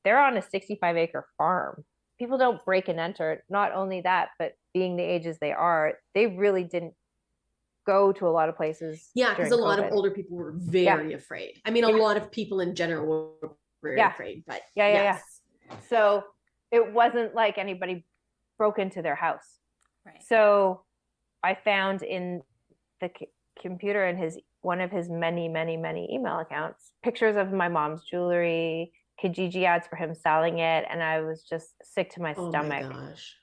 they're on a 65-acre farm. People don't break and enter. Not only that, but being the ages they are, they really didn't go to a lot of places. Yeah, because a lot of older people were very afraid. I mean, a lot of people in general were very afraid, but yeah. So it wasn't like anybody broke into their house. Right. So I found in the computer, in one of his many email accounts, pictures of my mom's jewelry, Kijiji ads for him selling it, and I was just sick to my stomach. Oh my gosh.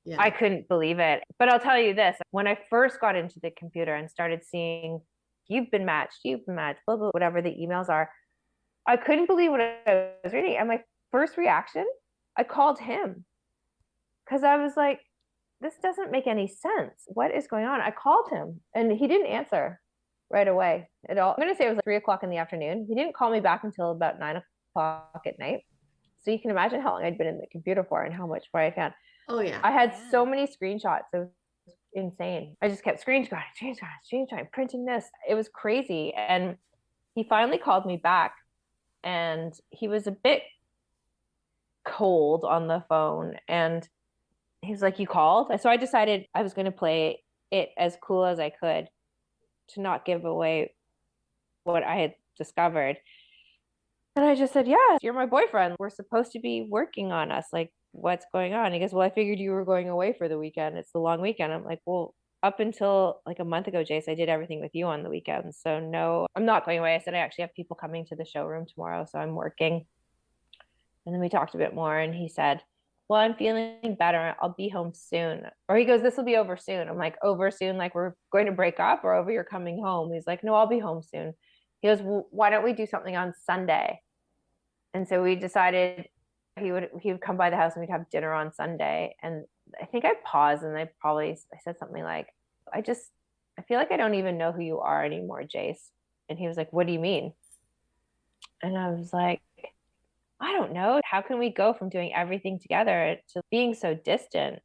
Yeah. I couldn't believe it. But I'll tell you this, when I first got into the computer and started seeing you've been matched, blah, blah, whatever the emails are, I couldn't believe what I was reading. And my first reaction, I called him, because I was like, this doesn't make any sense. What is going on? I called him and he didn't answer right away at all. I'm going to say it was like 3:00 in the afternoon. He didn't call me back until about 9:00 at night. So you can imagine how long I'd been in the computer for and how much more I found. Oh yeah. I had so many screenshots. It was insane. I just kept screenshotting, printing this. It was crazy. And he finally called me back, and he was a bit cold on the phone, and he was like, you called? So I decided I was going to play it as cool as I could to not give away what I had discovered. And I just said, yeah, you're my boyfriend. We're supposed to be working on us. Like, what's going on? He goes, well, I figured you were going away for the weekend. It's the long weekend. I'm like, well, up until like a month ago, Jace, I did everything with you on the weekend. So no, I'm not going away. I said, I actually have people coming to the showroom tomorrow, so I'm working. And then we talked a bit more, and he said, well, I'm feeling better. I'll be home soon. Or he goes, this will be over soon. I'm like, over soon? Like we're going to break up, or over you're coming home? He's like, no, I'll be home soon. He goes, well, why don't we do something on Sunday? And so we decided he would come by the house and we'd have dinner on Sunday. And I think I paused and I said something like, I feel like I don't even know who you are anymore, Jace. And he was like, what do you mean? And I was like, I don't know. How can we go from doing everything together to being so distant?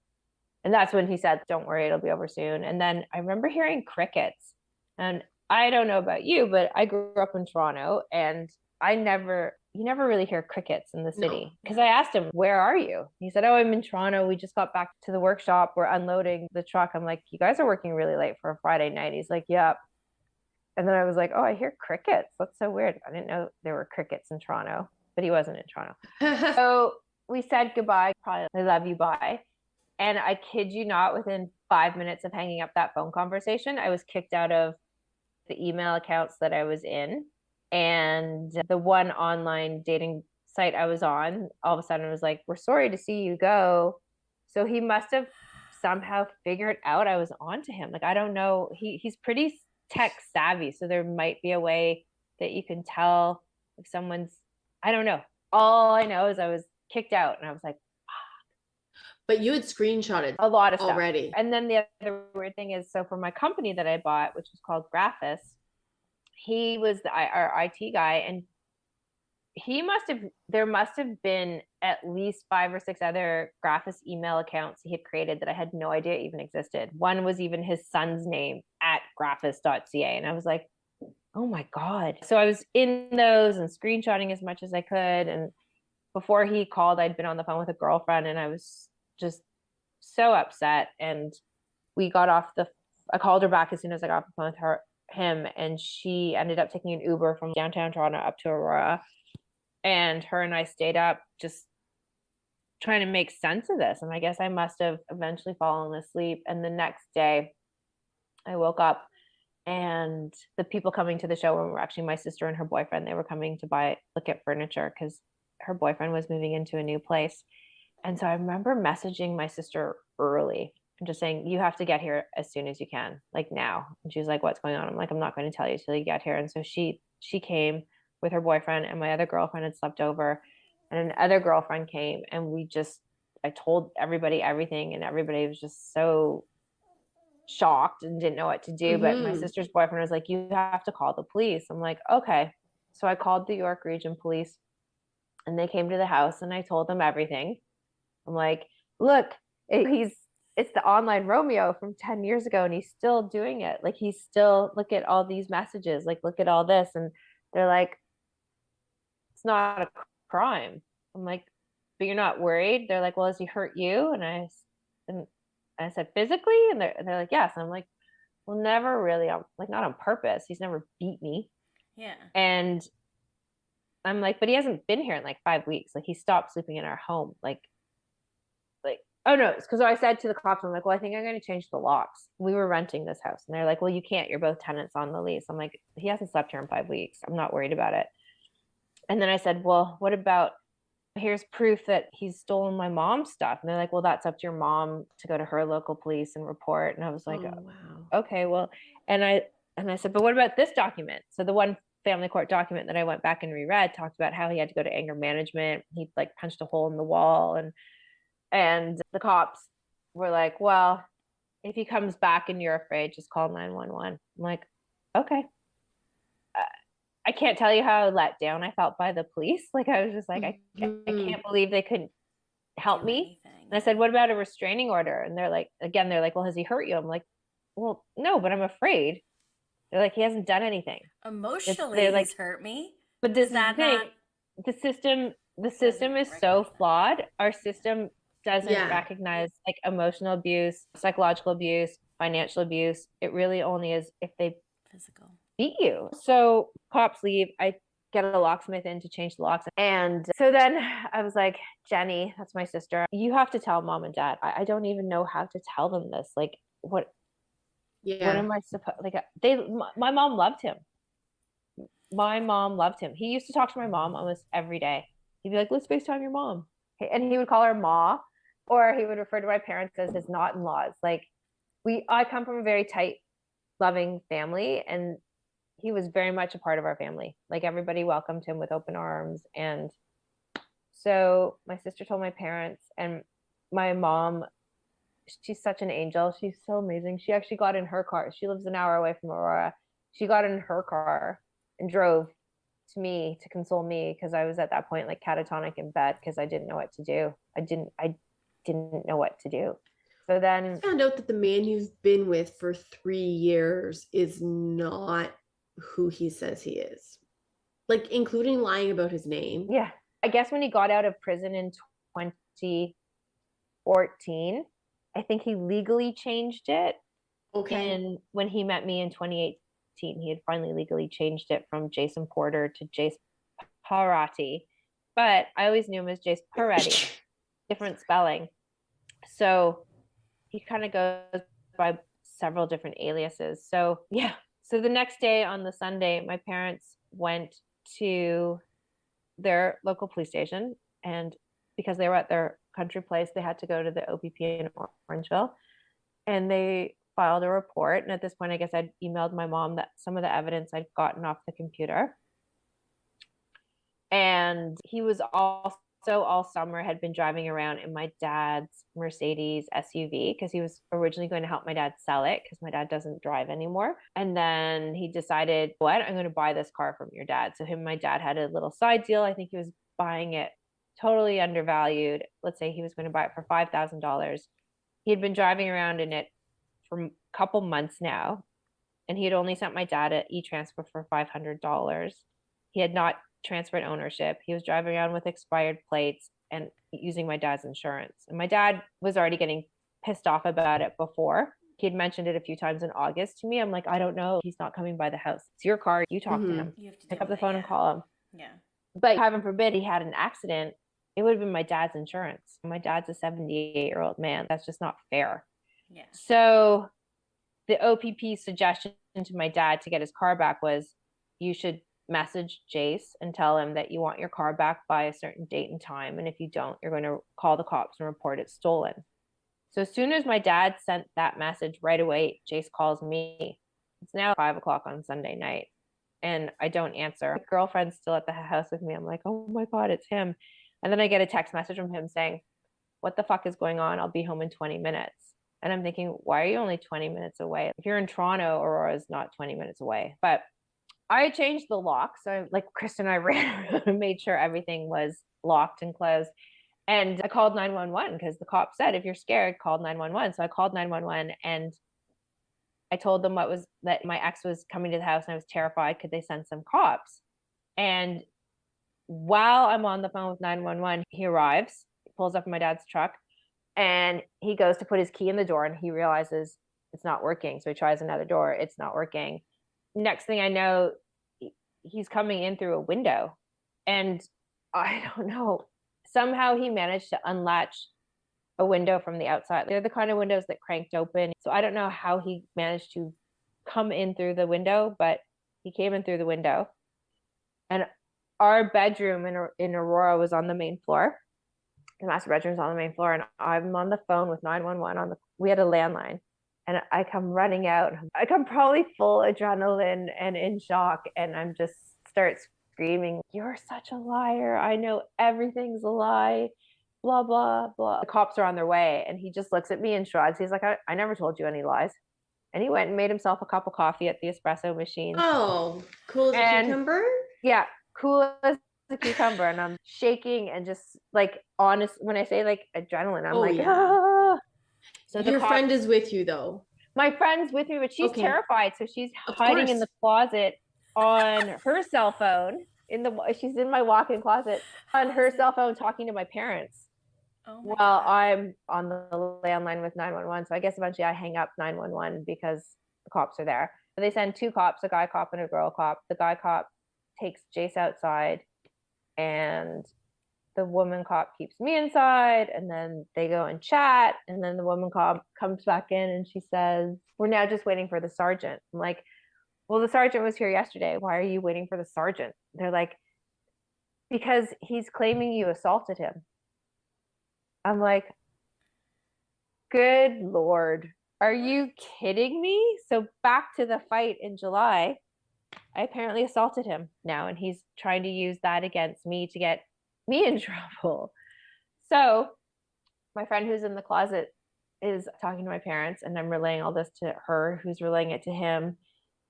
And that's when he said, don't worry, it'll be over soon. And then I remember hearing crickets. And I don't know about you, but I grew up in Toronto, and you never really hear crickets in the city. Because I asked him, where are you? He said, oh, I'm in Toronto. We just got back to the workshop. We're unloading the truck. I'm like, you guys are working really late for a Friday night. He's like, yep. And then I was like, oh, I hear crickets. That's so weird. I didn't know there were crickets in Toronto, but he wasn't in Toronto. So we said goodbye. Probably, I love you, bye. And I kid you not, within 5 minutes of hanging up that phone conversation, I was kicked out of the email accounts that I was in. And the one online dating site I was on, all of a sudden it was like, we're sorry to see you go. So he must have somehow figured out I was onto him. Like, I don't know. He's pretty tech savvy. So there might be a way that you can tell if someone's, I don't know. All I know is I was kicked out, and I was like, but you had screenshotted a lot of stuff already. And then the other weird thing is, so for my company that I bought, which was called Graphis, he was our IT guy, and there must have been at least 5 or 6 other Graphis email accounts he had created that I had no idea even existed. One was even his son's name, @graphis.ca. And I was like, oh my God. So I was in those and screenshotting as much as I could. And before he called, I'd been on the phone with a girlfriend, and I was just so upset. And we got off I called her back as soon as I got off the phone with him, and she ended up taking an Uber from downtown Toronto up to Aurora. And her and I stayed up just trying to make sense of this. And I guess I must have eventually fallen asleep. And the next day I woke up, and the people coming to the showroom were actually my sister and her boyfriend. They were coming to look at furniture because her boyfriend was moving into a new place. And so I remember messaging my sister early and just saying, you have to get here as soon as you can, like now. And she was like, what's going on? I'm like, I'm not going to tell you till you get here. And so she came with her boyfriend, and my other girlfriend had slept over, and another girlfriend came, and I told everybody everything, and everybody was just so shocked and didn't know what to do. But my sister's boyfriend was like, you have to call the police. I'm like, okay. So I called the York Region Police, and they came to the house, and I told them everything. I'm like, look, it's the online Romeo from 10 years ago, and he's still doing it. Like, he's still, look at all these messages, like, look at all this. And they're like, it's not a crime. I'm like, but you're not worried? They're like, well, has he hurt you? And I said, physically? And they're like, yes. And I'm like, well, never really. I'm like, not on purpose. He's never beat me. Yeah. And I'm like, but he hasn't been here in like 5 weeks. Like, he stopped sleeping in our home. Like, oh no, it's because I said to the cops, I'm like, well, I think I'm going to change the locks. We were renting this house. And they're like, well, you can't. You're both tenants on the lease. I'm like, he hasn't slept here in 5 weeks. I'm not worried about it. And then I said, well, what about, here's proof that he's stolen my mom's stuff. And they're like, well, that's up to your mom to go to her local police and report. And I was like, wow. Okay, well, and I said, but what about this document? So the one family court document that I went back and reread talked about how he had to go to anger management. He like punched a hole in the wall, and the cops were like, well, if he comes back and you're afraid, just call 911. I'm like, okay. I can't tell you how let down I felt by the police. Like, I was just like, I can't believe they couldn't help me. And I said, what about a restraining order? And they're like, well, has he hurt you? I'm like, well, no, but I'm afraid. They're like, he hasn't done anything. Emotionally, he's hurt me. But this is the thing. The system is so flawed. Our system doesn't recognize like emotional abuse, psychological abuse, financial abuse. It really only is if they physical. beat you. So cops leave. I get a locksmith in to change the locks. And so then I was like, Jenny, that's my sister, you have to tell mom and dad. I don't even know how to tell them this. Like, what am I supposed, like, my mom loved him. My mom loved him. He used to talk to my mom almost every day. He'd be like, let's FaceTime your mom. And he would call her Ma, or he would refer to my parents as his not-in-laws. Like, I come from a very tight, loving family, and he was very much a part of our family. Like, everybody welcomed him with open arms. And so my sister told my parents, and my mom, she's such an angel. She's so amazing. She actually got in her car. She lives an hour away from Aurora. She got in her car and drove to me to console me, because I was at that point like catatonic in bed because I didn't know what to do. I didn't know what to do. So then I found out that the man you've been with for 3 years is not who he says he is, like including lying about his name. Yeah, I guess when he got out of prison in 2014, I think he legally changed it. Okay. And when he met me in 2018, he had finally legally changed it from Jason Porter to Jace Parati, but I always knew him as Jace Paretti, different spelling. So he kind of goes by several different aliases. So yeah. So the next day, on the Sunday, my parents went to their local police station, and because they were at their country place, they had to go to the OPP in Orangeville, and they filed a report. And at this point, I guess I'd emailed my mom that some of the evidence I'd gotten off the computer. And he was also all summer had been driving around in my dad's Mercedes SUV, because he was originally going to help my dad sell it because my dad doesn't drive anymore. And then he decided, what, I'm going to buy this car from your dad. So him and my dad had a little side deal. I think he was buying it totally undervalued. Let's say he was going to buy it for $5,000. He had been driving around in it for a couple months now, and he had only sent my dad an e-transfer for $500. He had not transferred ownership. He was driving around with expired plates and using my dad's insurance. And my dad was already getting pissed off about it before. He had mentioned it a few times in August to me. I'm like, I don't know. He's not coming by the house. It's your car. You talk to him. You have to Pick deal up the with it, phone and yeah. call him. Yeah. But heaven forbid he had an accident. It would have been my dad's insurance. My dad's a 78-year-old man. That's just not fair. Yeah. So the OPP's suggestion to my dad to get his car back was, you should message Jace and tell him that you want your car back by a certain date and time. And if you don't, you're going to call the cops and report it stolen. So as soon as my dad sent that message, right away, Jace calls me. It's now 5:00 on Sunday night, and I don't answer. My girlfriend's still at the house with me. I'm like, oh my God, it's him. And then I get a text message from him saying, what the fuck is going on? I'll be home in 20 minutes. And I'm thinking, why are you only 20 minutes away? If you're in Toronto, Aurora's not 20 minutes away. But I changed the lock. So like Kristen and I ran around and made sure everything was locked and closed. And I called 911 because the cop said, if you're scared, call 911. So I called 911 and I told them that my ex was coming to the house and I was terrified. Could they send some cops? And while I'm on the phone with 911, he arrives, pulls up in my dad's truck, and he goes to put his key in the door and he realizes it's not working. So he tries another door. It's not working. Next thing I know, he's coming in through a window, and I don't know, somehow he managed to unlatch a window from the outside. They're the kind of windows that cranked open. So I don't know how he managed to come in through the window, but he came in through the window. And our bedroom in Aurora was on the main floor. The master bedroom's on the main floor, and I'm on the phone with 911 we had a landline. And I come running out. I come probably full adrenaline and in shock. And I'm just start screaming, you're such a liar. I know everything's a lie. Blah, blah, blah. The cops are on their way. And he just looks at me and shrugs. He's like, I never told you any lies. And he went and made himself a cup of coffee at the espresso machine. Oh, cool as a cucumber? Yeah, cool as a cucumber. And I'm shaking and just like honest. When I say like adrenaline, I'm ah. So your friend is with you though. My friend's with me, but she's terrified. So she's hiding in the closet on her cell phone. She's in my walk-in closet on her cell phone talking to my parents while I'm on the landline with 911. So I guess eventually I hang up 911 because the cops are there. They send 2 cops, a guy cop and a girl cop. The guy cop takes Jace outside, and the woman cop keeps me inside, and then they go and chat, and then the woman cop comes back in and she says, we're now just waiting for the sergeant. I'm like, well, the sergeant was here yesterday. Why are you waiting for the sergeant? They're like, because he's claiming you assaulted him. I'm like, good Lord, are you kidding me? So back to the fight in July, I apparently assaulted him now, and he's trying to use that against me to get me in trouble. So my friend who's in the closet is talking to my parents, and I'm relaying all this to her, who's relaying it to him.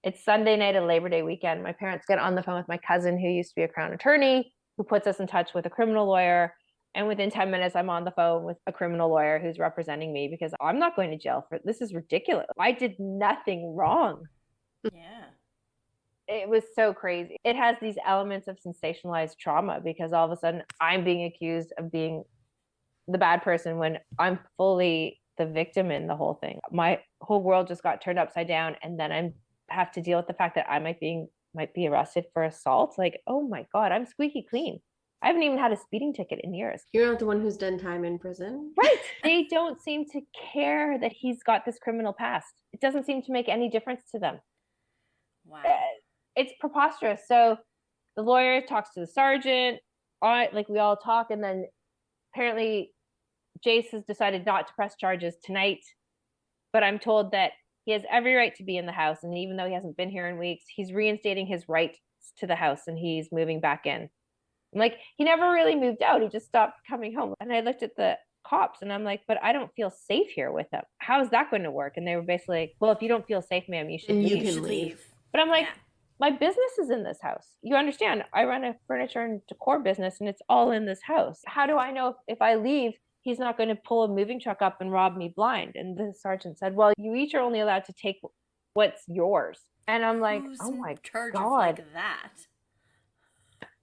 It's Sunday night of Labor Day weekend. My parents get on the phone with my cousin, who used to be a Crown attorney, who puts us in touch with a criminal lawyer. And within 10 minutes, I'm on the phone with a criminal lawyer who's representing me, because I'm not going to jail for this. Is ridiculous. I did nothing wrong. Yeah. It was so crazy. It has these elements of sensationalized trauma, because all of a sudden I'm being accused of being the bad person when I'm fully the victim in the whole thing. My whole world just got turned upside down, and then I have to deal with the fact that I might be arrested for assault. Like, oh my God, I'm squeaky clean. I haven't even had a speeding ticket in years. You're not the one who's done time in prison. Right. They don't seem to care that he's got this criminal past. It doesn't seem to make any difference to them. Wow. It's preposterous. So the lawyer talks to the sergeant, like we all talk, and then apparently Jace has decided not to press charges tonight, but I'm told that he has every right to be in the house, and even though he hasn't been here in weeks, he's reinstating his rights to the house, and he's moving back in. I'm like, he never really moved out. He just stopped coming home. And I looked at the cops and I'm like, but I don't feel safe here with him. How is that going to work? And they were basically like, well, if you don't feel safe, ma'am, you should And leave. you can leave. But I'm like, Yeah. my business is in this house. You understand? I run a furniture and decor business, and it's all in this house. How do I know if I leave, he's not going to pull a moving truck up and rob me blind? And the sergeant said, well, you each are only allowed to take what's yours. And I'm like, Who's oh my in charge God. of like that?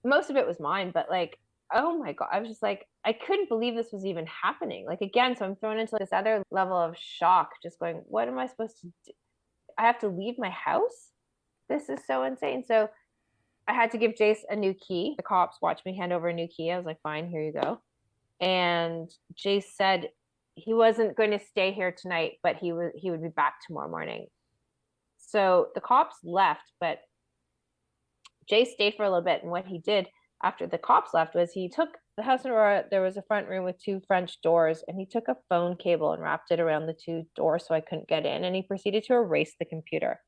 Most of it was mine, but like, oh my God, I was just like, I couldn't believe this was even happening. Like, again, so I'm thrown into this other level of shock, just going, what am I supposed to do? I have to leave my house? This is so insane. So I had to give Jace a new key. The cops watched me hand over a new key. I was like, fine, here you go. And Jace said he wasn't going to stay here tonight, but he would be back tomorrow morning. So the cops left, but Jace stayed for a little bit. And what he did after the cops left was he took the house in Aurora. There was a front room with 2 French doors, and he took a phone cable and wrapped it around the 2 doors so I couldn't get in. And he proceeded to erase the computer.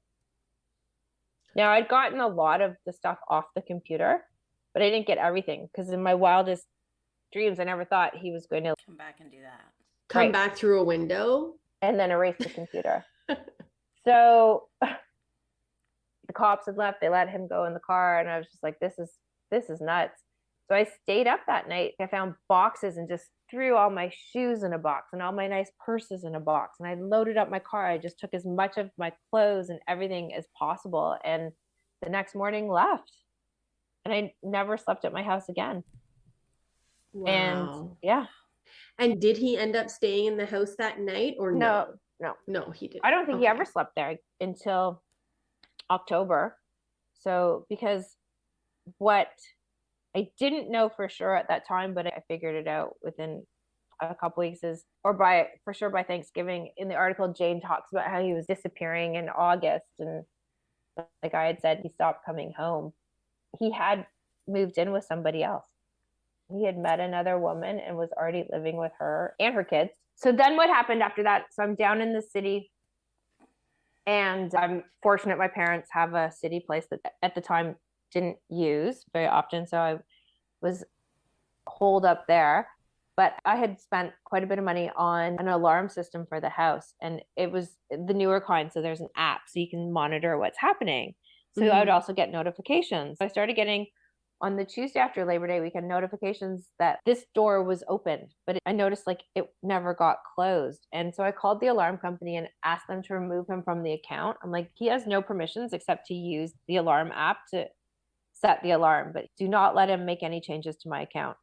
Now, I'd gotten a lot of the stuff off the computer, but I didn't get everything, because in my wildest dreams, I never thought he was going to Come back and do that. Come Right. back through a window. and then erase the computer. So the cops had left. They let him go in the car, and I was just like, this is nuts. So I stayed up that night. I found boxes and just threw all my shoes in a box and all my nice purses in a box. And I loaded up my car. I just took as much of my clothes and everything as possible. And the next morning left. And I never slept at my house again. Wow. And yeah. And did he end up staying in the house that night or no? No. No, he didn't. I don't think he Okay. ever slept there until October. So because what I didn't know for sure at that time, but I figured it out within a couple weeks by Thanksgiving. In the article, Jane talks about how he was disappearing in August, and like I had said, he stopped coming home. He had moved in with somebody else. He had met another woman and was already living with her and her kids. So then what happened after that? So I'm down in the city, and I'm fortunate my parents have a city place that at the time didn't use very often. So I was holed up there, but I had spent quite a bit of money on an alarm system for the house, and it was the newer kind. So there's an app so you can monitor what's happening. So I would also get notifications. I started getting, on the Tuesday after Labor Day weekend, notifications that this door was open, but I noticed like it never got closed. And so I called the alarm company and asked them to remove him from the account. I'm like, he has no permissions except to use the alarm app to set the alarm, but do not let him make any changes to my account.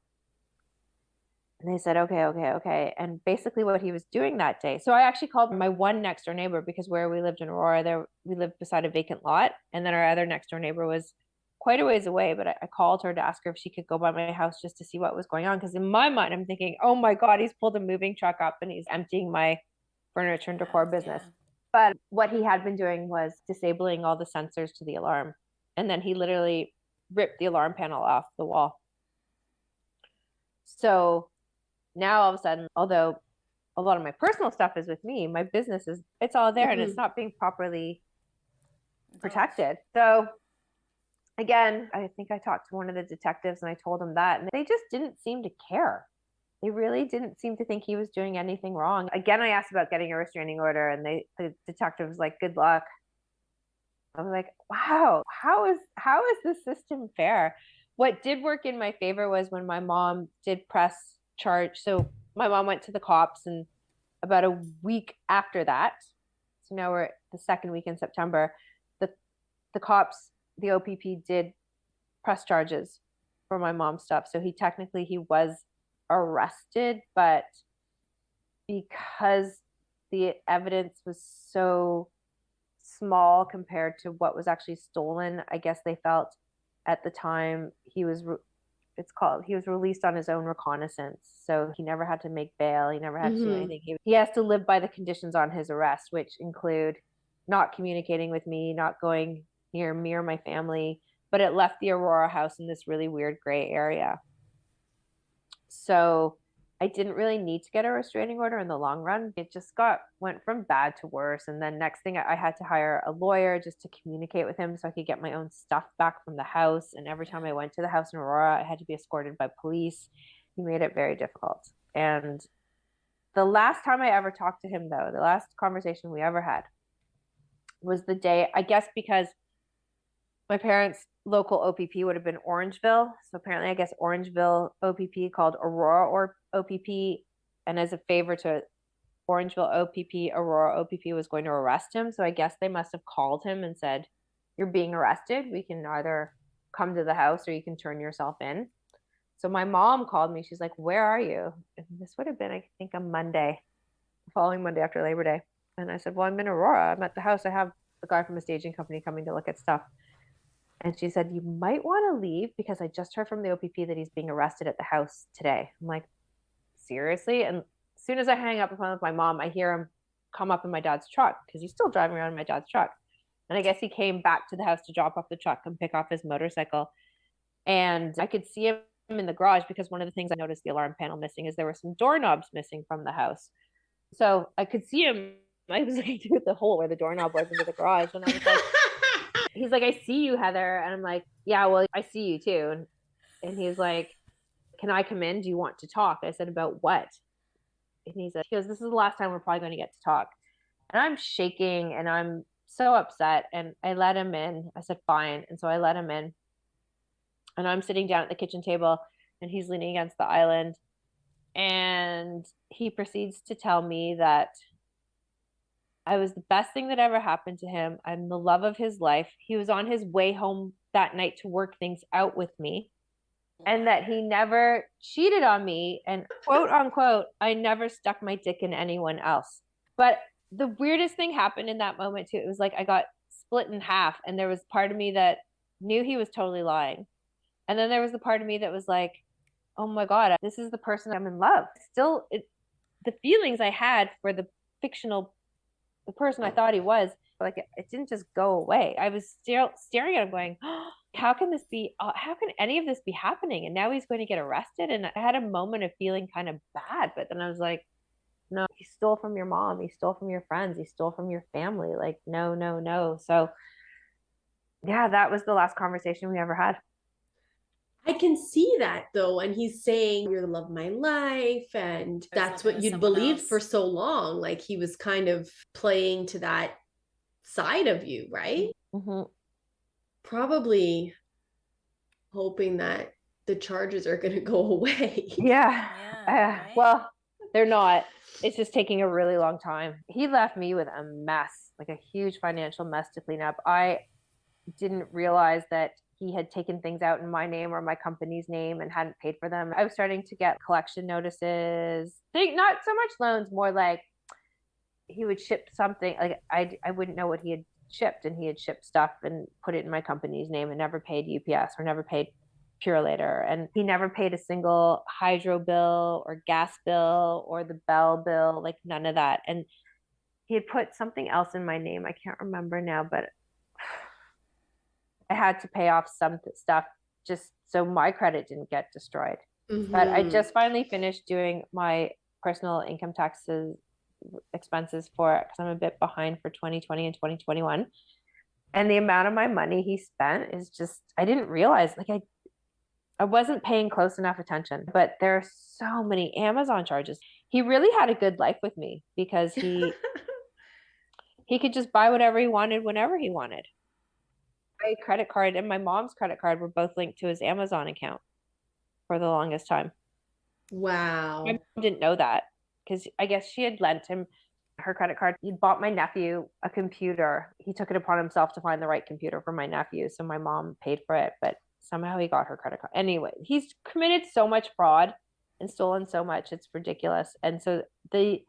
And they said, okay, okay, okay. And basically what he was doing that day. So I actually called my one next door neighbor, because where we lived in Aurora, there we lived beside a vacant lot. And then our other next door neighbor was quite a ways away. But I called her to ask her if she could go by my house just to see what was going on. Because in my mind, I'm thinking, oh my God, he's pulled a moving truck up and he's emptying my furniture and decor business. Yeah. But what he had been doing was disabling all the sensors to the alarm. And then he literally ripped the alarm panel off the wall. So now all of a sudden, although a lot of my personal stuff is with me, my business is, it's all there and it's not being properly protected. So again, I think I talked to one of the detectives and I told them that, and they just didn't seem to care. They really didn't seem to think he was doing anything wrong. Again, I asked about getting a restraining order, and the detective was like, good luck. I was like, wow, how is the system fair? What did work in my favor was when my mom did press charge. So my mom went to the cops, and about a week after that, so now we're the second week in September, the cops, the OPP did press charges for my mom's stuff. So he was arrested, but because the evidence was so small compared to what was actually stolen, I guess they felt at the time he was released on his own recognizance. So he never had to make bail. He never had to do anything. He has to live by the conditions on his arrest, which include not communicating with me, not going near me or my family, but it left the Aurora house in this really weird gray area. So I didn't really need to get a restraining order in the long run. It just went from bad to worse. And then next thing, I had to hire a lawyer just to communicate with him so I could get my own stuff back from the house. And every time I went to the house in Aurora, I had to be escorted by police. He made it very difficult. And the last time I ever talked to him, though, the last conversation we ever had was the day, I guess because my parents' local OPP would have been Orangeville. So apparently, I guess Orangeville OPP called Aurora or OPP. And as a favor to Orangeville OPP, Aurora OPP was going to arrest him. So I guess they must have called him and said, you're being arrested. We can either come to the house or you can turn yourself in. So my mom called me. She's like, where are you? And this would have been, I think, a Monday, the following Monday after Labor Day. And I said, well, I'm in Aurora. I'm at the house. I have a guy from a staging company coming to look at stuff. And she said, you might want to leave because I just heard from the OPP that he's being arrested at the house today. I'm like, seriously? And as soon as I hang up the phone with my mom, I hear him come up in my dad's truck because he's still driving around in my dad's truck. And I guess he came back to the house to drop off the truck and pick off his motorcycle. And I could see him in the garage because one of the things I noticed the alarm panel missing is there were some doorknobs missing from the house. So I could see him. I was looking through the hole where the doorknob was into the garage. And I was like, he's like, I see you, Heather. And I'm like, yeah, well, I see you too. And he's like, can I come in? Do you want to talk? I said, about what? And he goes, this is the last time we're probably going to get to talk. And I'm shaking and I'm so upset. And I let him in. I said, fine. And so I let him in. And I'm sitting down at the kitchen table and he's leaning against the island. And he proceeds to tell me that I was the best thing that ever happened to him. I'm the love of his life. He was on his way home that night to work things out with me. And that he never cheated on me. And quote unquote, I never stuck my dick in anyone else. But the weirdest thing happened in that moment too. It was like I got split in half. And there was part of me that knew he was totally lying. And then there was the part of me that was like, oh my God, this is the person I'm in love. Still, the feelings I had for the person I thought he was, like it didn't just go away. I was still staring at him going, oh, how can any of this be happening? And now he's going to get arrested. And I had a moment of feeling kind of bad, but then I was like, no, he stole from your mom. He stole from your friends. He stole from your family. Like, no, no, no. So yeah, that was the last conversation we ever had. I can see that though. And he's saying, you're the love of my life. And that's what you'd believed for so long. Like he was kind of playing to that side of you, right? Mm-hmm. Probably hoping that the charges are going to go away. Yeah. Right? Well, they're not. It's just taking a really long time. He left me with a mess, like a huge financial mess to clean up. I didn't realize that he had taken things out in my name or my company's name and hadn't paid for them. I was starting to get collection notices. Not so much loans, more like he would ship something. Like I wouldn't know what he had shipped, and he had shipped stuff and put it in my company's name and never paid UPS or never paid Purelator. And he never paid a single hydro bill or gas bill or the bell bill, like none of that. And he had put something else in my name. I can't remember now, but I had to pay off some stuff just so my credit didn't get destroyed. But I just finally finished doing my personal income taxes expenses for it because I'm a bit behind for 2020 and 2021. And the amount of my money he spent is just, I didn't realize, like I wasn't paying close enough attention, but there are so many Amazon charges. He really had a good life with me because he could just buy whatever he wanted whenever he wanted. My credit card and my mom's credit card were both linked to his Amazon account for the longest time. Wow. My mom didn't know that because I guess she had lent him her credit card. He bought my nephew a computer. He took it upon himself to find the right computer for my nephew. So my mom paid for it, but somehow he got her credit card. Anyway, he's committed so much fraud and stolen so much. It's ridiculous. And so the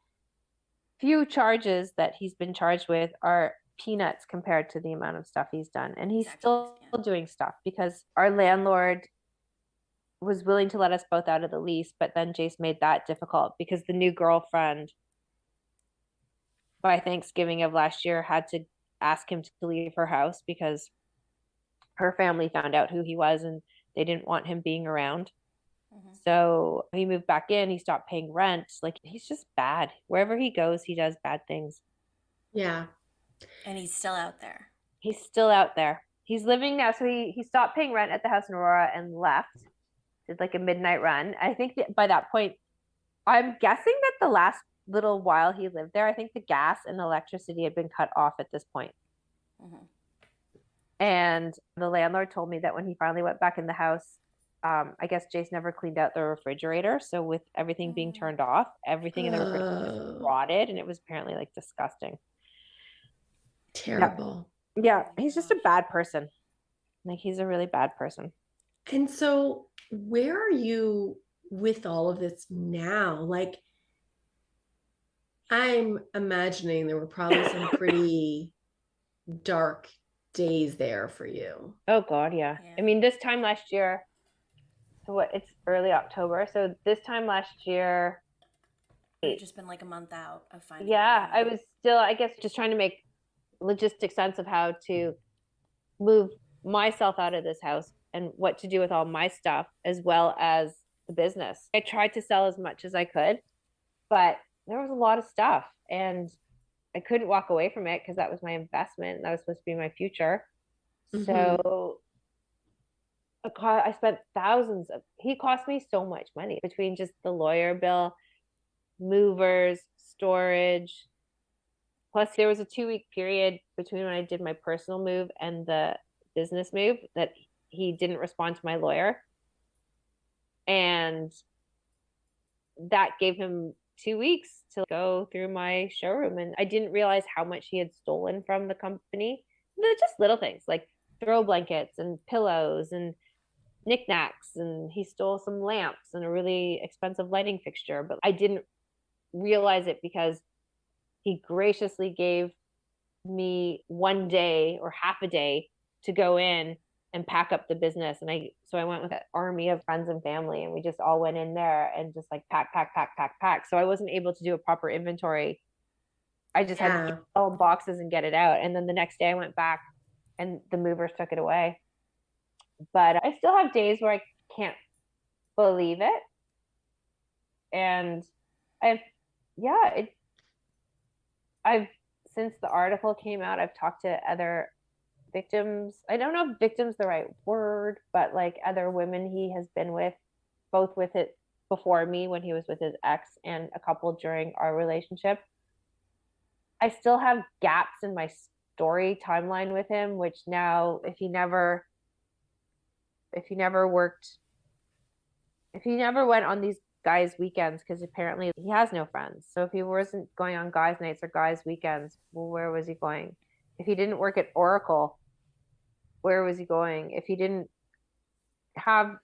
few charges that he's been charged with are peanuts compared to the amount of stuff he's done. And he's still doing stuff because our landlord was willing to let us both out of the lease, but then Jace made that difficult because the new girlfriend by Thanksgiving of last year had to ask him to leave her house because her family found out who he was and they didn't want him being around. So he moved back in, he stopped paying rent. Like, he's just bad. Wherever he goes, he does bad things. Yeah. And he's still out there. He's still out there. He's living now. So he stopped paying rent at the house in Aurora and left. Did like a midnight run. I think that by that point, I'm guessing that the last little while he lived there, I think the gas and electricity had been cut off at this point. And the landlord told me that when he finally went back in the house, I guess Jace never cleaned out the refrigerator. So with everything being turned off, everything in the refrigerator was rotted, and it was apparently like disgusting. Terrible. Yeah, he's just a bad person. Like, he's a really bad person. And so where are you with all of this now? Like, I'm imagining there were probably some pretty dark days there for you. Oh God, yeah. I mean, this time last year, so it's early October. So this time last year, It's just been like a month out of finding. Yeah, I was still, I guess, just trying to make logistic sense of how to move myself out of this house and what to do with all my stuff as well as the business. I tried to sell as much as I could, but there was a lot of stuff and I couldn't walk away from it because that was my investment and that was supposed to be my future. So I spent he cost me so much money between just the lawyer bill, movers, storage. Plus there was a 2-week period between when I did my personal move and the business move that he didn't respond to my lawyer. And that gave him 2 weeks to go through my showroom. And I didn't realize how much he had stolen from the company. They're just little things like throw blankets and pillows and knickknacks. And he stole some lamps and a really expensive lighting fixture. But I didn't realize it because he graciously gave me 1 day or half a day to go in and pack up the business. And so I went with an army of friends and family, and we just all went in there and just like pack. So I wasn't able to do a proper inventory. I just had to get all boxes and get it out. And then the next day I went back and the movers took it away. But I still have days where I can't believe it. And I've since the article came out, I've talked to other victims. I don't know if victim's the right word, but like other women he has been with, both with it before me when he was with his ex and a couple during our relationship. I still have gaps in my story timeline with him, which now if he never went on these guys' weekends, because apparently he has no friends. So if he wasn't going on guys' nights or guys' weekends, well, where was he going? If he didn't work at Oracle, where was he going if he didn't have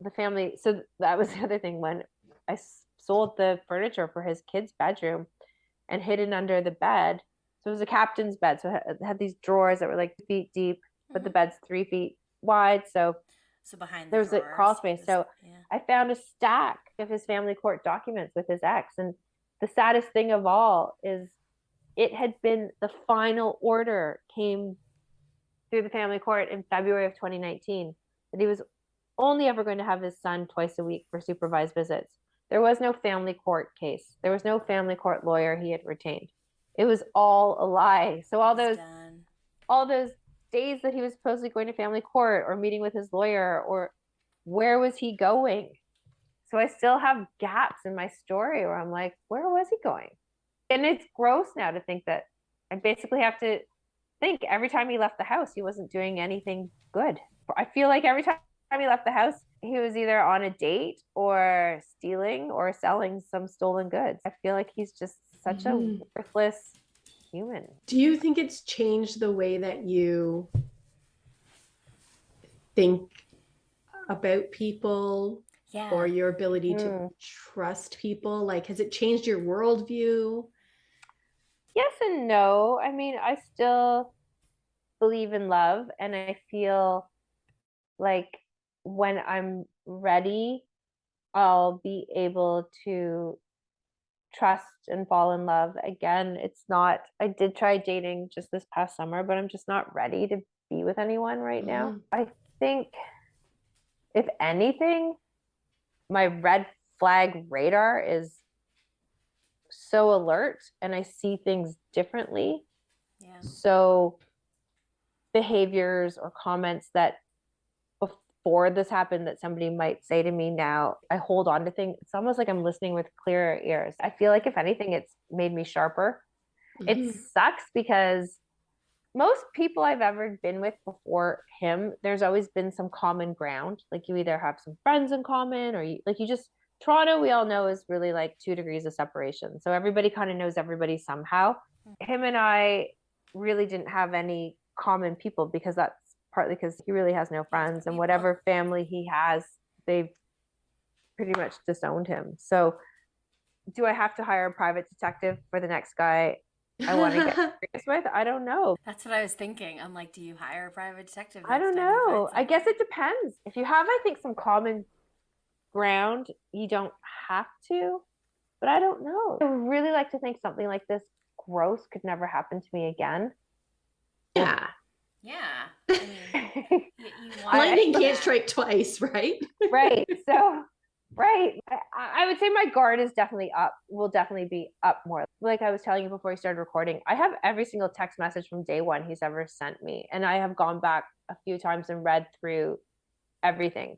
the family? So that was the other thing. When I sold the furniture for his kid's bedroom and hid it under the bed. So it was a captain's bed. So it had these drawers that were like feet deep, but the bed's 3 feet wide. So behind there was a crawl space. So I found a stack of his family court documents with his ex. And the saddest thing of all is it had been the final order came through the family court in February of 2019 that he was only ever going to have his son twice a week for supervised visits. There was no family court case. There was no family court lawyer he had retained. It was all a lie. So all those days that he was supposedly going to family court or meeting with his lawyer, or where was he going? So I still have gaps in my story where I'm like, where was he going? And it's gross now to think that I basically have to think every time he left the house, he wasn't doing anything good. I feel like every time he left the house, he was either on a date or stealing or selling some stolen goods. I feel like he's just such a worthless human. Do you think it's changed the way that you think about people or your ability to trust people? Like, has it changed your worldview? Yes and no. I mean, I still believe in love, and I feel like when I'm ready, I'll be able to trust and fall in love again. I did try dating just this past summer, but I'm just not ready to be with anyone right now. I think, if anything, my red flag radar is so alert and I see things differently. Yeah. So behaviors or comments that before this happened that somebody might say to me now, I hold on to things. It's almost like I'm listening with clearer ears. I feel like, if anything, it's made me sharper. It sucks because most people I've ever been with before him, there's always been some common ground. Like, you either have some friends in common, or Toronto, we all know, is really like 2 degrees of separation. So everybody kind of knows everybody somehow. Him and I really didn't have any common people, because that's partly because he really has no friends, and whatever family he has, they've pretty much disowned him. So do I have to hire a private detective for the next guy I want to get serious with? I don't know. That's what I was thinking. I'm like, do you hire a private detective? I don't know. I guess it depends. If you have, I think, some common ground, you don't have to, but I don't know. I would really like to think something like this gross could never happen to me again. Yeah. I mean, lightning can't strike twice, right? Right. So, right. I would say my guard is definitely up, will definitely be up more. Like I was telling you before we started recording, I have every single text message from day one he's ever sent me. And I have gone back a few times and read through everything.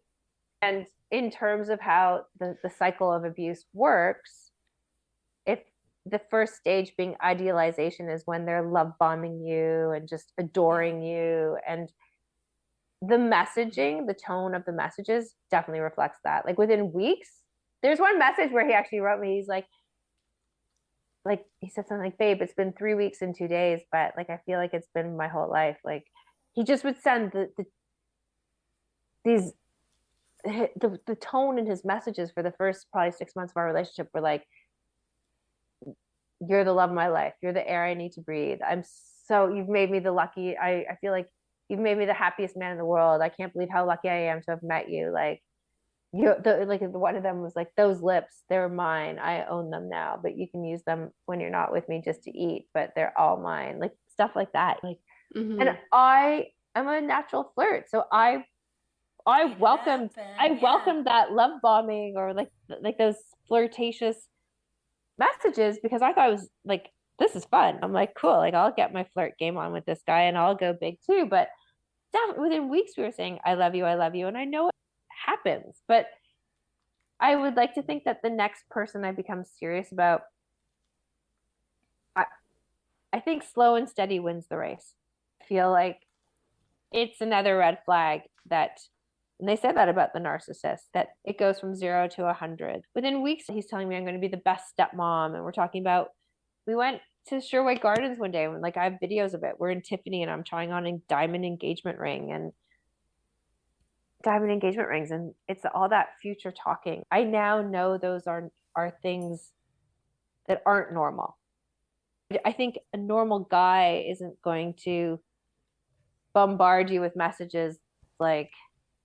And in terms of how the cycle of abuse works, if the first stage being idealization is when they're love bombing you and just adoring you, and the messaging, the tone of the messages definitely reflects that. Like, within weeks, there's one message where he actually wrote me, he's like he said something like, babe, it's been 3 weeks and 2 days, but like, I feel like it's been my whole life. Like, he just would send the tone in his messages for the first probably 6 months of our relationship were like, you're the love of my life. You're the air I need to breathe. You've made me I feel like you've made me the happiest man in the world. I can't believe how lucky I am to have met you. Like, one of them was like, those lips, they're mine. I own them now, but you can use them when you're not with me just to eat, but they're all mine. Like, stuff like that. Like, and I am a natural flirt. So I welcomed that love bombing, or like those flirtatious messages, because I thought it was like, this is fun. I'm like, cool, like, I'll get my flirt game on with this guy and I'll go big too. But within weeks we were saying, I love you, and I know it happens, but I would like to think that the next person I become serious about, I think slow and steady wins the race. I feel like it's another red flag that, and they said that about the narcissist, that it goes from 0 to 100 within weeks. He's telling me I'm going to be the best stepmom, and we're talking about, we went to Sherwood Gardens one day when, like, I have videos of it. We're in Tiffany and I'm trying on a diamond engagement rings, and it's all that future talking. I now know those are things that aren't normal. I think a normal guy isn't going to bombard you with messages like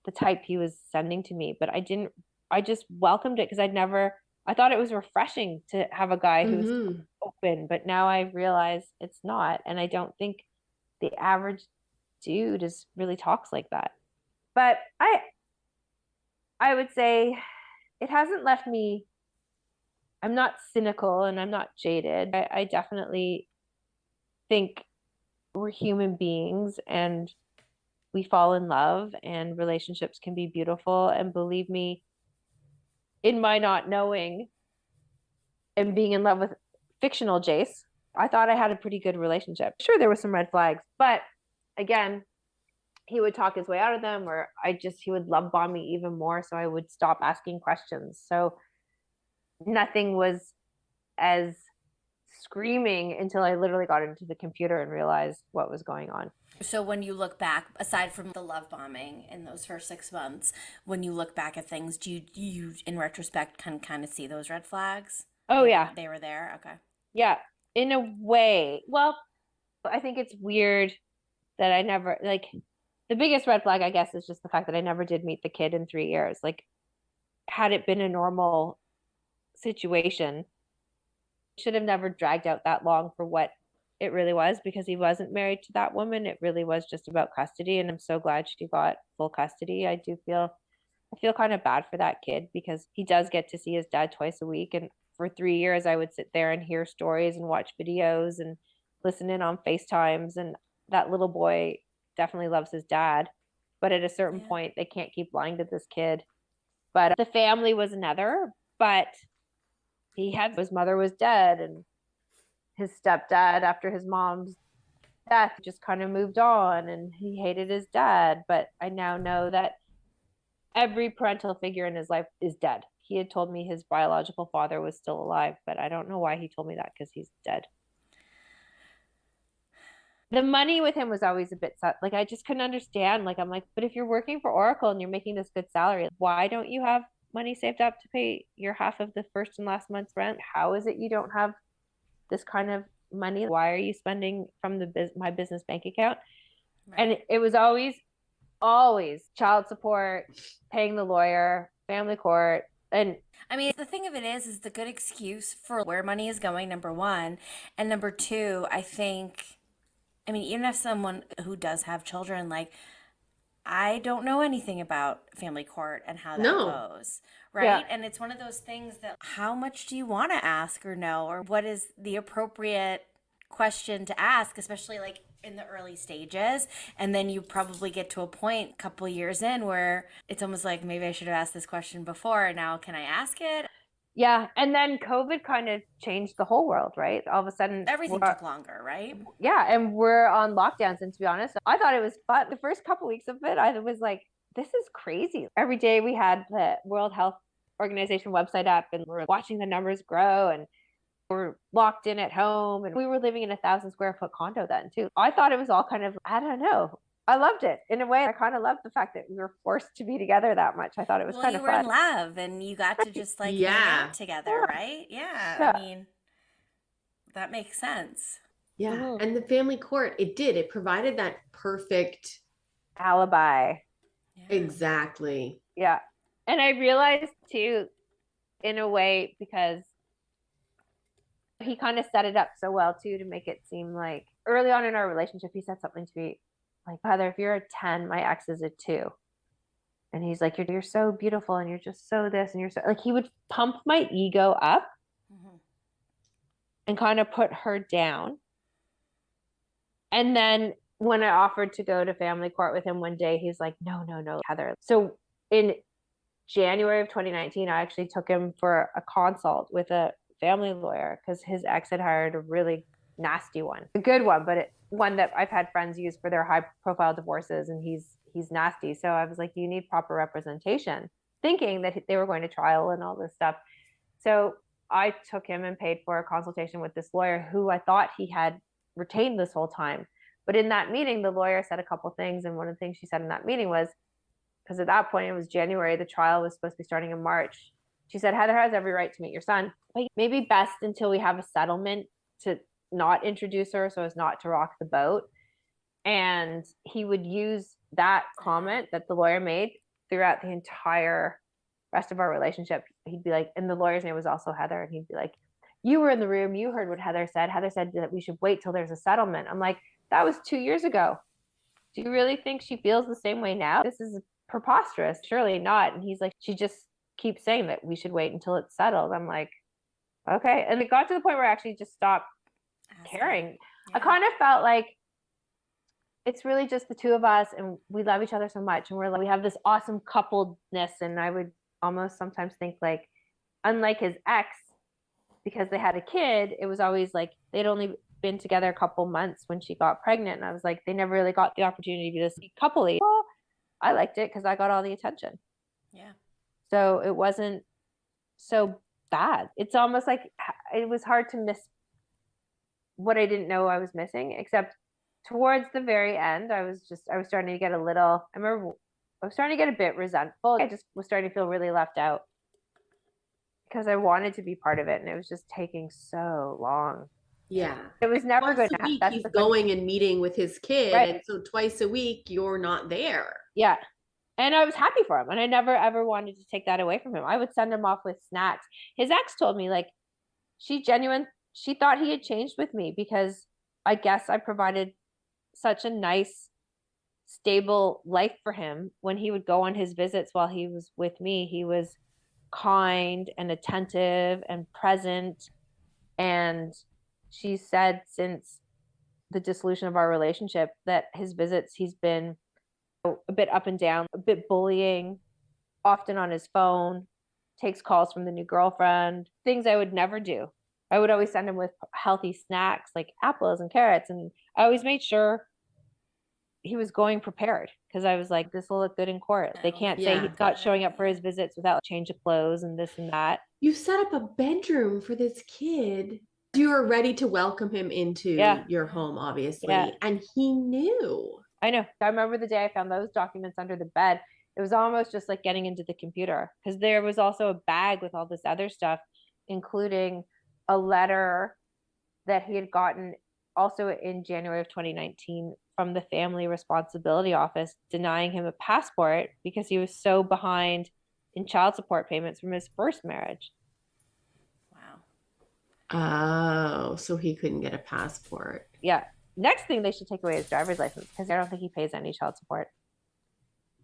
the type he was sending to me, but I just welcomed it because I thought it was refreshing to have a guy who was open, but now I realize it's not. And I don't think the average dude really talks like that. But I would say it hasn't left me, I'm not cynical and I'm not jaded. I definitely think we're human beings and we fall in love and relationships can be beautiful. And believe me, in my not knowing and being in love with fictional Jace, I thought I had a pretty good relationship. Sure, there were some red flags, but again, he would talk his way out of them, or he would love bomb me even more. So I would stop asking questions. So nothing was as screaming until I literally got into the computer and realized what was going on. So when you look back, aside from the love bombing in those first 6 months, when you look back at things, do you in retrospect can kind of see those red flags? Oh, yeah. They were there? Okay. Yeah, in a way. Well, I think it's weird that I never, like, the biggest red flag, I guess, is just the fact that I never did meet the kid in 3 years. Like, had it been a normal situation, should have never dragged out that long for what it really was, because he wasn't married to that woman. It really was just about custody, and I'm so glad she got full custody. I feel kind of bad for that kid because he does get to see his dad twice a week, and for 3 years I would sit there and hear stories and watch videos and listen in on FaceTimes, and that little boy definitely loves his dad, but at a certain point they can't keep lying to this kid. But the family was another, but his mother was dead, and his stepdad, after his mom's death, just kind of moved on, and he hated his dad. But I now know that every parental figure in his life is dead. He had told me his biological father was still alive, but I don't know why he told me that, because he's dead. The money with him was always a bit, like, I just couldn't understand. Like, I'm like, but if you're working for Oracle and you're making this good salary, why don't you have money saved up to pay your half of the first and last month's rent? How is it you don't have this kind of money? Why are you spending from my business bank account? Right. And it was always child support, paying the lawyer, family court. And I mean, the thing of it is the good excuse for where money is going, number one. And number two, I mean, even if someone who does have children, like, I don't know anything about family court and how that goes, right? Yeah. And it's one of those things that, how much do you want to ask or know, or what is the appropriate question to ask, especially like in the early stages. And then you probably get to a point a couple years in where it's almost like, maybe I should have asked this question before. Now, can I ask it? Yeah. And then COVID kind of changed the whole world, right? All of a sudden, everything took longer, right? Yeah. And we're on lockdowns. And to be honest, I thought it was fun. The first couple weeks of it, I was like, this is crazy. Every day we had the World Health Organization website up, and we're watching the numbers grow, and we're locked in at home, and we were living in a 1,000 square foot condo then too. I thought it was all kind of, I don't know. I loved it. In a way, I kind of loved the fact that we were forced to be together that much. I thought it was kind of fun. You were in love, and you got to just like hang out together, right? Yeah. I mean, that makes sense. Yeah. Mm-hmm. And the family court, it provided that perfect alibi. Yeah. Exactly. Yeah. And I realized too, in a way, because he kind of set it up so well too, to make it seem like early on in our relationship, he said something to me like, Heather, if you're a 10, my ex is a 2. And he's like, you're so beautiful, and you're just so this, and you're so, like, he would pump my ego up and kind of put her down. And then when I offered to go to family court with him one day, he's like, no, Heather. So in January of 2019, I actually took him for a consult with a family lawyer, because his ex had hired a really nasty one, a good one, but one that I've had friends use for their high profile divorces, and he's nasty. So I was like, you need proper representation, thinking that they were going to trial and all this stuff. So I took him and paid for a consultation with this lawyer who I thought he had retained this whole time. But in that meeting, the lawyer said a couple things. And one of the things she said in that meeting was, because at that point it was January, the trial was supposed to be starting in March. She said, Heather has every right to meet your son, but maybe best until we have a settlement to not introduce her so as not to rock the boat. And he would use that comment that the lawyer made throughout the entire rest of our relationship. He'd be like, and the lawyer's name was also Heather, and he'd be like, you were in the room, you heard what Heather said. Heather said that we should wait till there's a settlement. I'm like, that was 2 years ago. Do you really think she feels the same way now? This is preposterous. Surely not. And he's like, she just keeps saying that we should wait until it's settled. I'm like, okay. And it got to the point where I actually just stopped caring. Yeah. I kind of felt like it's really just the two of us, and we love each other so much, and we have this awesome coupledness. And I would almost sometimes think, like, unlike his ex, because they had a kid, it was always like they'd only been together a couple months when she got pregnant, and I was like, they never really got the opportunity to be coupley. Well, I liked it because I got all the attention. Yeah. So it wasn't so bad. It's almost like it was hard to miss what I didn't know I was missing, except towards the very end, I was starting to get a little, I remember I was starting to get a bit resentful. I just was starting to feel really left out because I wanted to be part of it, and it was just taking so long. Yeah. It was never Twice good. a week, he's going and meeting with his kid. Right. And so twice a week, you're not there. Yeah. And I was happy for him. And I never, ever wanted to take that away from him. I would send him off with snacks. His ex told me, like, she thought he had changed with me because I guess I provided such a nice, stable life for him. When he would go on his visits while he was with me, he was kind and attentive and present. And she said since the dissolution of our relationship that his visits, he's been a bit up and down, a bit bullying, often on his phone, takes calls from the new girlfriend, things I would never do. I would always send him with healthy snacks like apples and carrots. And I always made sure he was going prepared because I was like, this will look good in court. They can't say he's not showing up for his visits without a change of clothes and this and that. You set up a bedroom for this kid. You were ready to welcome him into your home, obviously. Yeah. And he knew. I know. I remember the day I found those documents under the bed. It was almost just like getting into the computer because there was also a bag with all this other stuff, including a letter that he had gotten also in January of 2019 from the Family Responsibility Office denying him a passport because he was so behind in child support payments from his first marriage. Wow. Oh, so he couldn't get a passport. Yeah. Next thing, they should take away his driver's license because I don't think he pays any child support.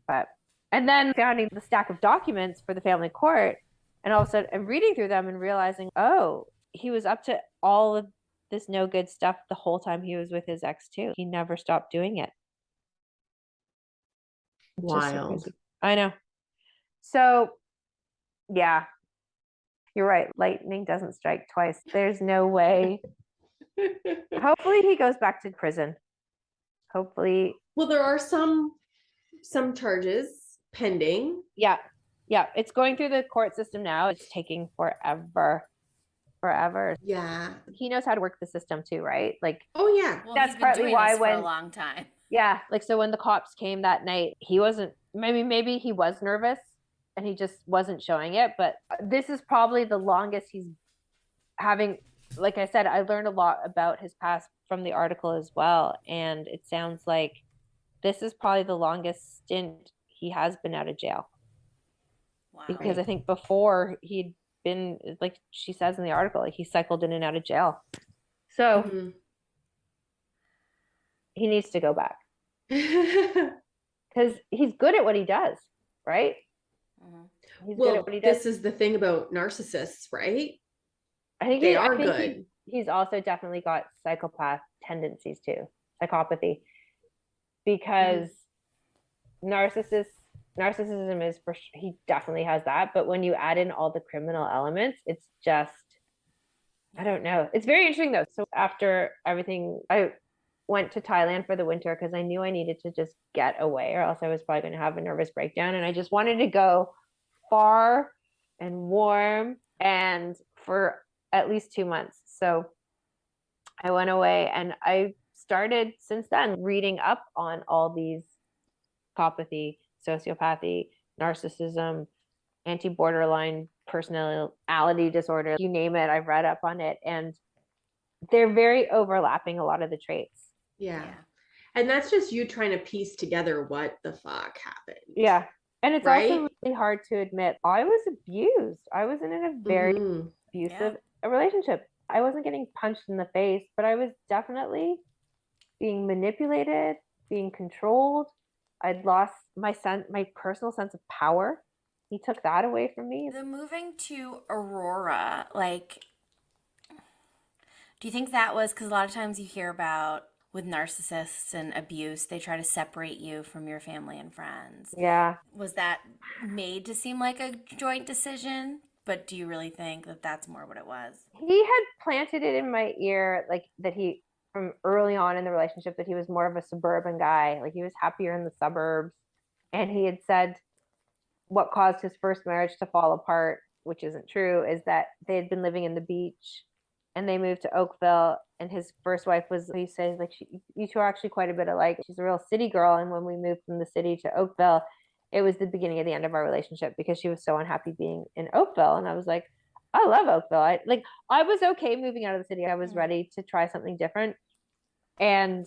And then finding the stack of documents for the family court, and all of a sudden I'm reading through them and realizing, oh, he was up to all of this no good stuff the whole time he was with his ex too. He never stopped doing it. Wild. I know. So yeah, you're right. Lightning doesn't strike twice. There's no way. Hopefully he goes back to prison. Hopefully. Well, there are some charges pending. Yeah. It's going through the court system now. It's taking forever. Yeah. He knows how to work the system too, right? Like, oh yeah. Well, that's he's been partly doing why this for a long time. Yeah. Like, so when the cops came that night, he wasn't, maybe he was nervous and he just wasn't showing it. But this is probably the longest he's having. Like I said, I learned a lot about his past from the article as well. And it sounds like this is probably the longest stint he has been out of jail. Wow. Because I think before he'd been, like she says in the article, like he cycled in and out of jail. So he needs to go back. Because he's good at what he does, right? He's good at what he does. This is the thing about narcissists, right? I think they are good. He's also definitely got psychopath tendencies too, psychopathy, because narcissism is he definitely has that. But when you add in all the criminal elements, it's just, I don't know. It's very interesting though. So after everything, I went to Thailand for the winter because I knew I needed to just get away or else I was probably going to have a nervous breakdown. And I just wanted to go far and warm and for at least 2 months. So I went away, and I started since then reading up on all these psychopathy, sociopathy, narcissism, anti-borderline personality disorder, you name it, I've read up on it, and they're very overlapping, a lot of the traits. Yeah. And that's just you trying to piece together what the fuck happened. Yeah. And it's Right? also really hard to admit I was abused. I was in a very abusive relationship. I wasn't getting punched in the face, but I was definitely being manipulated, being controlled. I'd lost my personal sense of power. He took that away from me. The moving to Aurora, like, do you think that was because a lot of times you hear about with narcissists and abuse, they try to separate you from your family and friends? Yeah. Was that made to seem like a joint decision? But do you really think that that's more what it was? He had planted it in my ear, like that he, from early on in the relationship, that he was more of a suburban guy. Like he was happier in the suburbs. And he had said what caused his first marriage to fall apart, which isn't true, is that they had been living in the beach and they moved to Oakville. And his first wife was, he says, like, you two are actually quite a bit alike. She's a real city girl. And when we moved from the city to Oakville, it was the beginning of the end of our relationship because she was so unhappy being in Oakville. And I was like, I love Oakville. I was okay moving out of the city. I was ready to try something different. And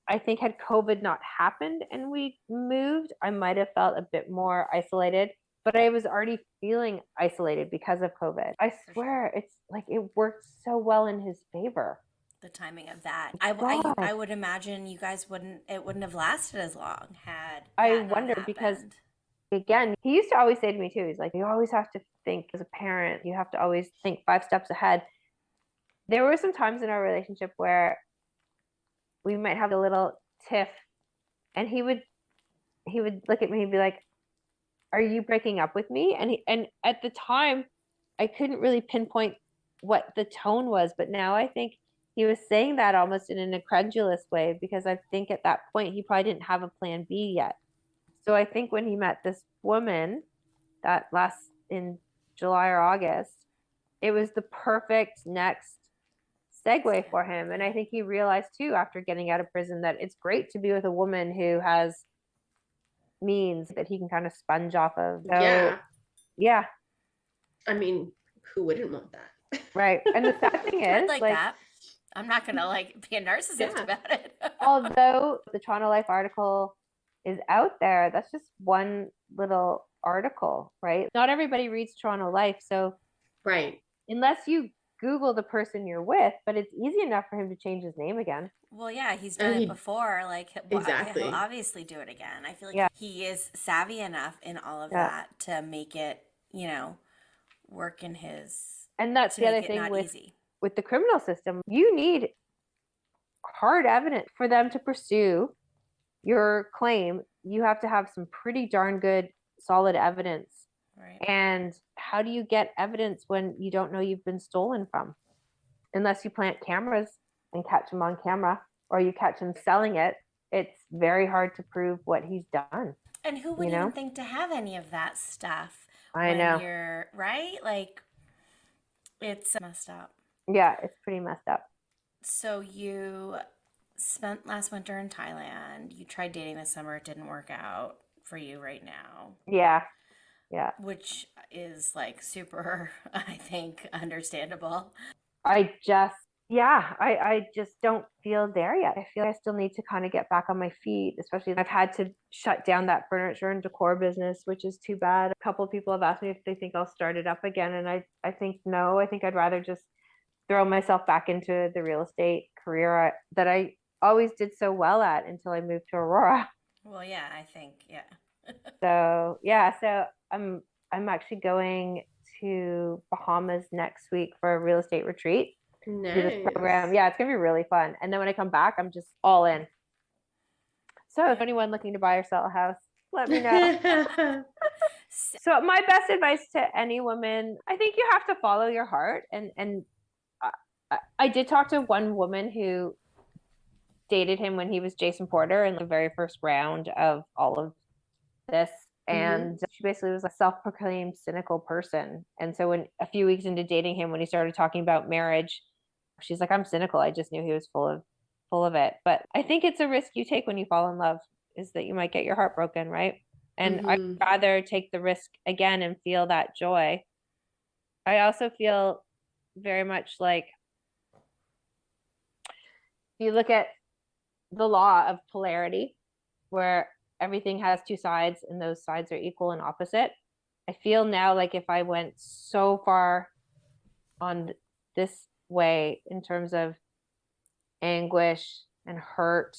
I think had COVID not happened and we moved, I might have felt a bit more isolated, but I was already feeling isolated because of COVID. I swear, it's like it worked so well in his favor. The timing of that. I would imagine you guys wouldn't have lasted as long had I wonder because, again, he used to always say to me too, he's like, you always have to think as a parent, you have to always think 5 steps ahead. There were some times in our relationship where we might have a little tiff and he would look at me and be like, are you breaking up with me? And at the time I couldn't really pinpoint what the tone was, but now I think he was saying that almost in an incredulous way because I think at that point he probably didn't have a plan B yet. So I think when he met this woman that last in July or August, it was the perfect next segue for him. And I think he realized too, after getting out of prison, that it's great to be with a woman who has means that he can kind of sponge off of. So, yeah. I mean, who wouldn't want that? Right. And the sad thing is, like that. I'm not going to be a narcissist about it. Although the Toronto Life article is out there, that's just one little article, right? Not everybody reads Toronto Life. So, right. Unless you Google the person you're with, but it's easy enough for him to change his name again. Well, yeah, he's done it before. Exactly. He'll obviously do it again. I feel like he is savvy enough in all of that to make it, work in his. And that's the other thing with the criminal system. You need hard evidence for them to pursue your claim. You have to have some pretty darn good, solid evidence. Right. And how do you get evidence when you don't know you've been stolen from? Unless you plant cameras and catch him on camera, or you catch him selling it, it's very hard to prove what he's done. And who would even think to have any of that stuff? I know. You're right? It's messed up. Yeah, it's pretty messed up. So you spent last winter in Thailand. You tried dating this summer. It didn't work out for you right now. Yeah. Which is super, I think, understandable. I just don't feel there yet. I feel I still need to kind of get back on my feet, especially I've had to shut down that furniture and decor business, which is too bad. A couple of people have asked me if they think I'll start it up again. And I think no, I think I'd rather just throw myself back into the real estate career that I always did so well at until I moved to Aurora. Well, yeah, I think, yeah. So I'm actually going to Bahamas next week for a real estate retreat. Nice. Do this program. Yeah, it's gonna be really fun. And then when I come back, I'm just all in. So if anyone looking to buy or sell a house, let me know. So my best advice to any woman, I think you have to follow your heart. And I did talk to one woman who dated him when he was Jason Porter in the very first round of all of this. And she basically was a self-proclaimed cynical person. And so when a few weeks into dating him, when he started talking about marriage, she's like, I'm cynical. I just knew he was full of it. But I think it's a risk you take when you fall in love, is that you might get your heart broken, right? And I'd rather take the risk again and feel that joy. I also feel very much like, if you look at the law of polarity, where everything has two sides and those sides are equal and opposite, I feel now like if I went so far on this way in terms of anguish and hurt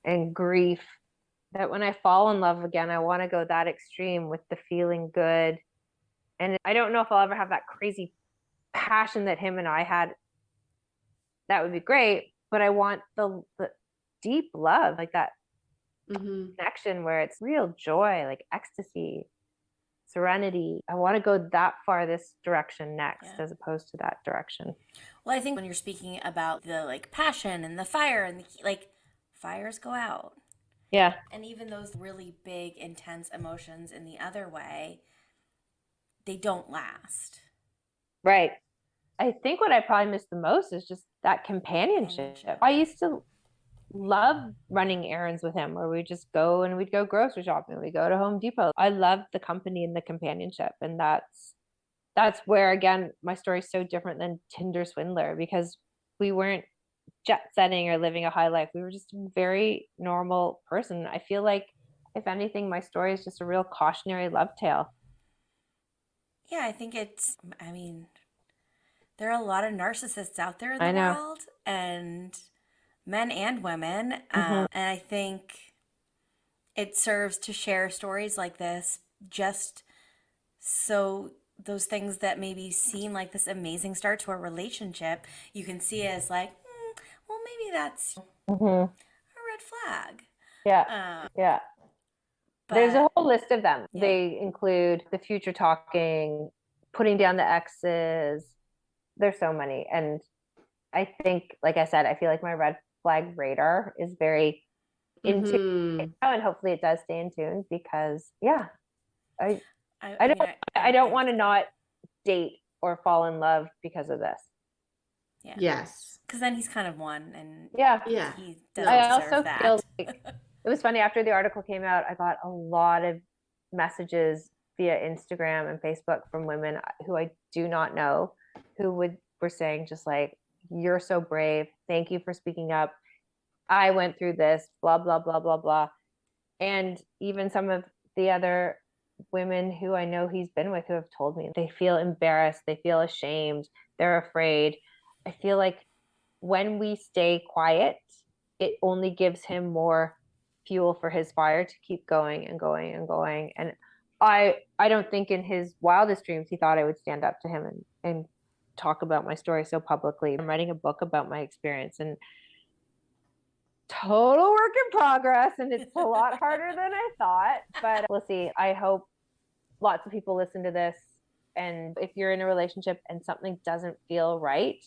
and grief, that when I fall in love again, I want to go that extreme with the feeling good. And I don't know if I'll ever have that crazy passion that him and I had. That would be great, but I want the deep love, like that connection where it's real joy, like ecstasy, serenity. I want to go that far this direction next, as opposed to that direction. Well, I think when you're speaking about the like passion and the fire and the like, fires go out. Yeah. And even those really big, intense emotions in the other way, they don't last. Right. I think what I probably miss the most is just that companionship. I used to love running errands with him, where we'd just go and we'd go grocery shopping. We'd go to Home Depot. I loved the company and the companionship. And that's where, again, my story is so different than Tinder Swindler, because we weren't jet setting or living a high life. We were just a very normal person. I feel like, if anything, my story is just a real cautionary love tale. Yeah, I think there are a lot of narcissists out there in the world, and men and women. And I think it serves to share stories like this, just so those things that maybe seem like this amazing start to a relationship, you can see it as like, well, maybe that's a red flag. Yeah. But there's a whole list of them. Yeah. They include the future talking, putting down the exes. There's so many. And I think, like I said, I feel like my red flag radar is very in tune right now, and hopefully it does stay in tune, because I don't want to not date or fall in love because of this. Yeah. Yes. Because then he's kind of one, and he doesn't I deserve also that. feel like it was funny, after the article came out, I got a lot of messages via Instagram and Facebook from women who I do not know, who were saying just like, you're so brave. Thank you for speaking up. I went through this, blah, blah, blah, blah, blah. And even some of the other women who I know he's been with, who have told me they feel embarrassed, they feel ashamed, they're afraid. I feel like when we stay quiet, it only gives him more fuel for his fire to keep going and going and going. And I don't think in his wildest dreams he thought I would stand up to him and talk about my story so publicly. I'm writing a book about my experience, and total work in progress, and it's a lot harder than I thought, but we'll see. I hope lots of people listen to this, and if you're in a relationship and something doesn't feel right,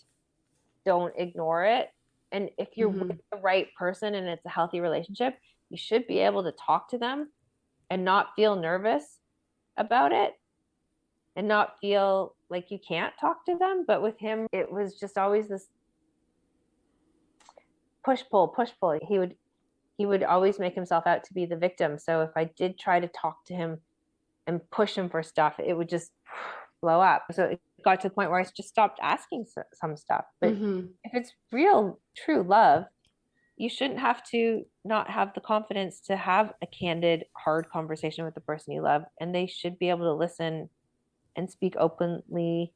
don't ignore it. And if you're with the right person and it's a healthy relationship, you should be able to talk to them and not feel nervous about it, and not feel like you can't talk to them. But with him, it was just always this push pull. He would always make himself out to be the victim. So if I did try to talk to him and push him for stuff, it would just blow up. So it got to the point where I just stopped asking some stuff. But if it's real, true love, you shouldn't have to not have the confidence to have a candid, hard conversation with the person you love. And they should be able to listen and speak openly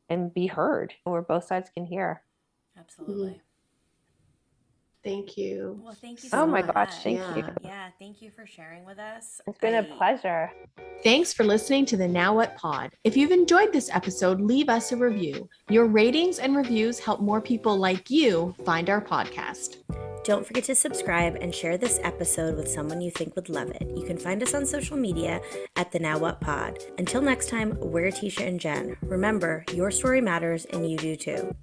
and be heard, where both sides can hear. Absolutely. Thank you. Well, thank you so much. much. Gosh, thank you. Yeah, thank you for sharing with us. It's been a pleasure. Thanks for listening to the Now What Pod. If you've enjoyed this episode, leave us a review. Your ratings and reviews help more people like you find our podcast. Don't forget to subscribe and share this episode with someone you think would love it. You can find us on social media at the Now What Pod. Until next time, we're Tisha and Jen. Remember, your story matters and you do too.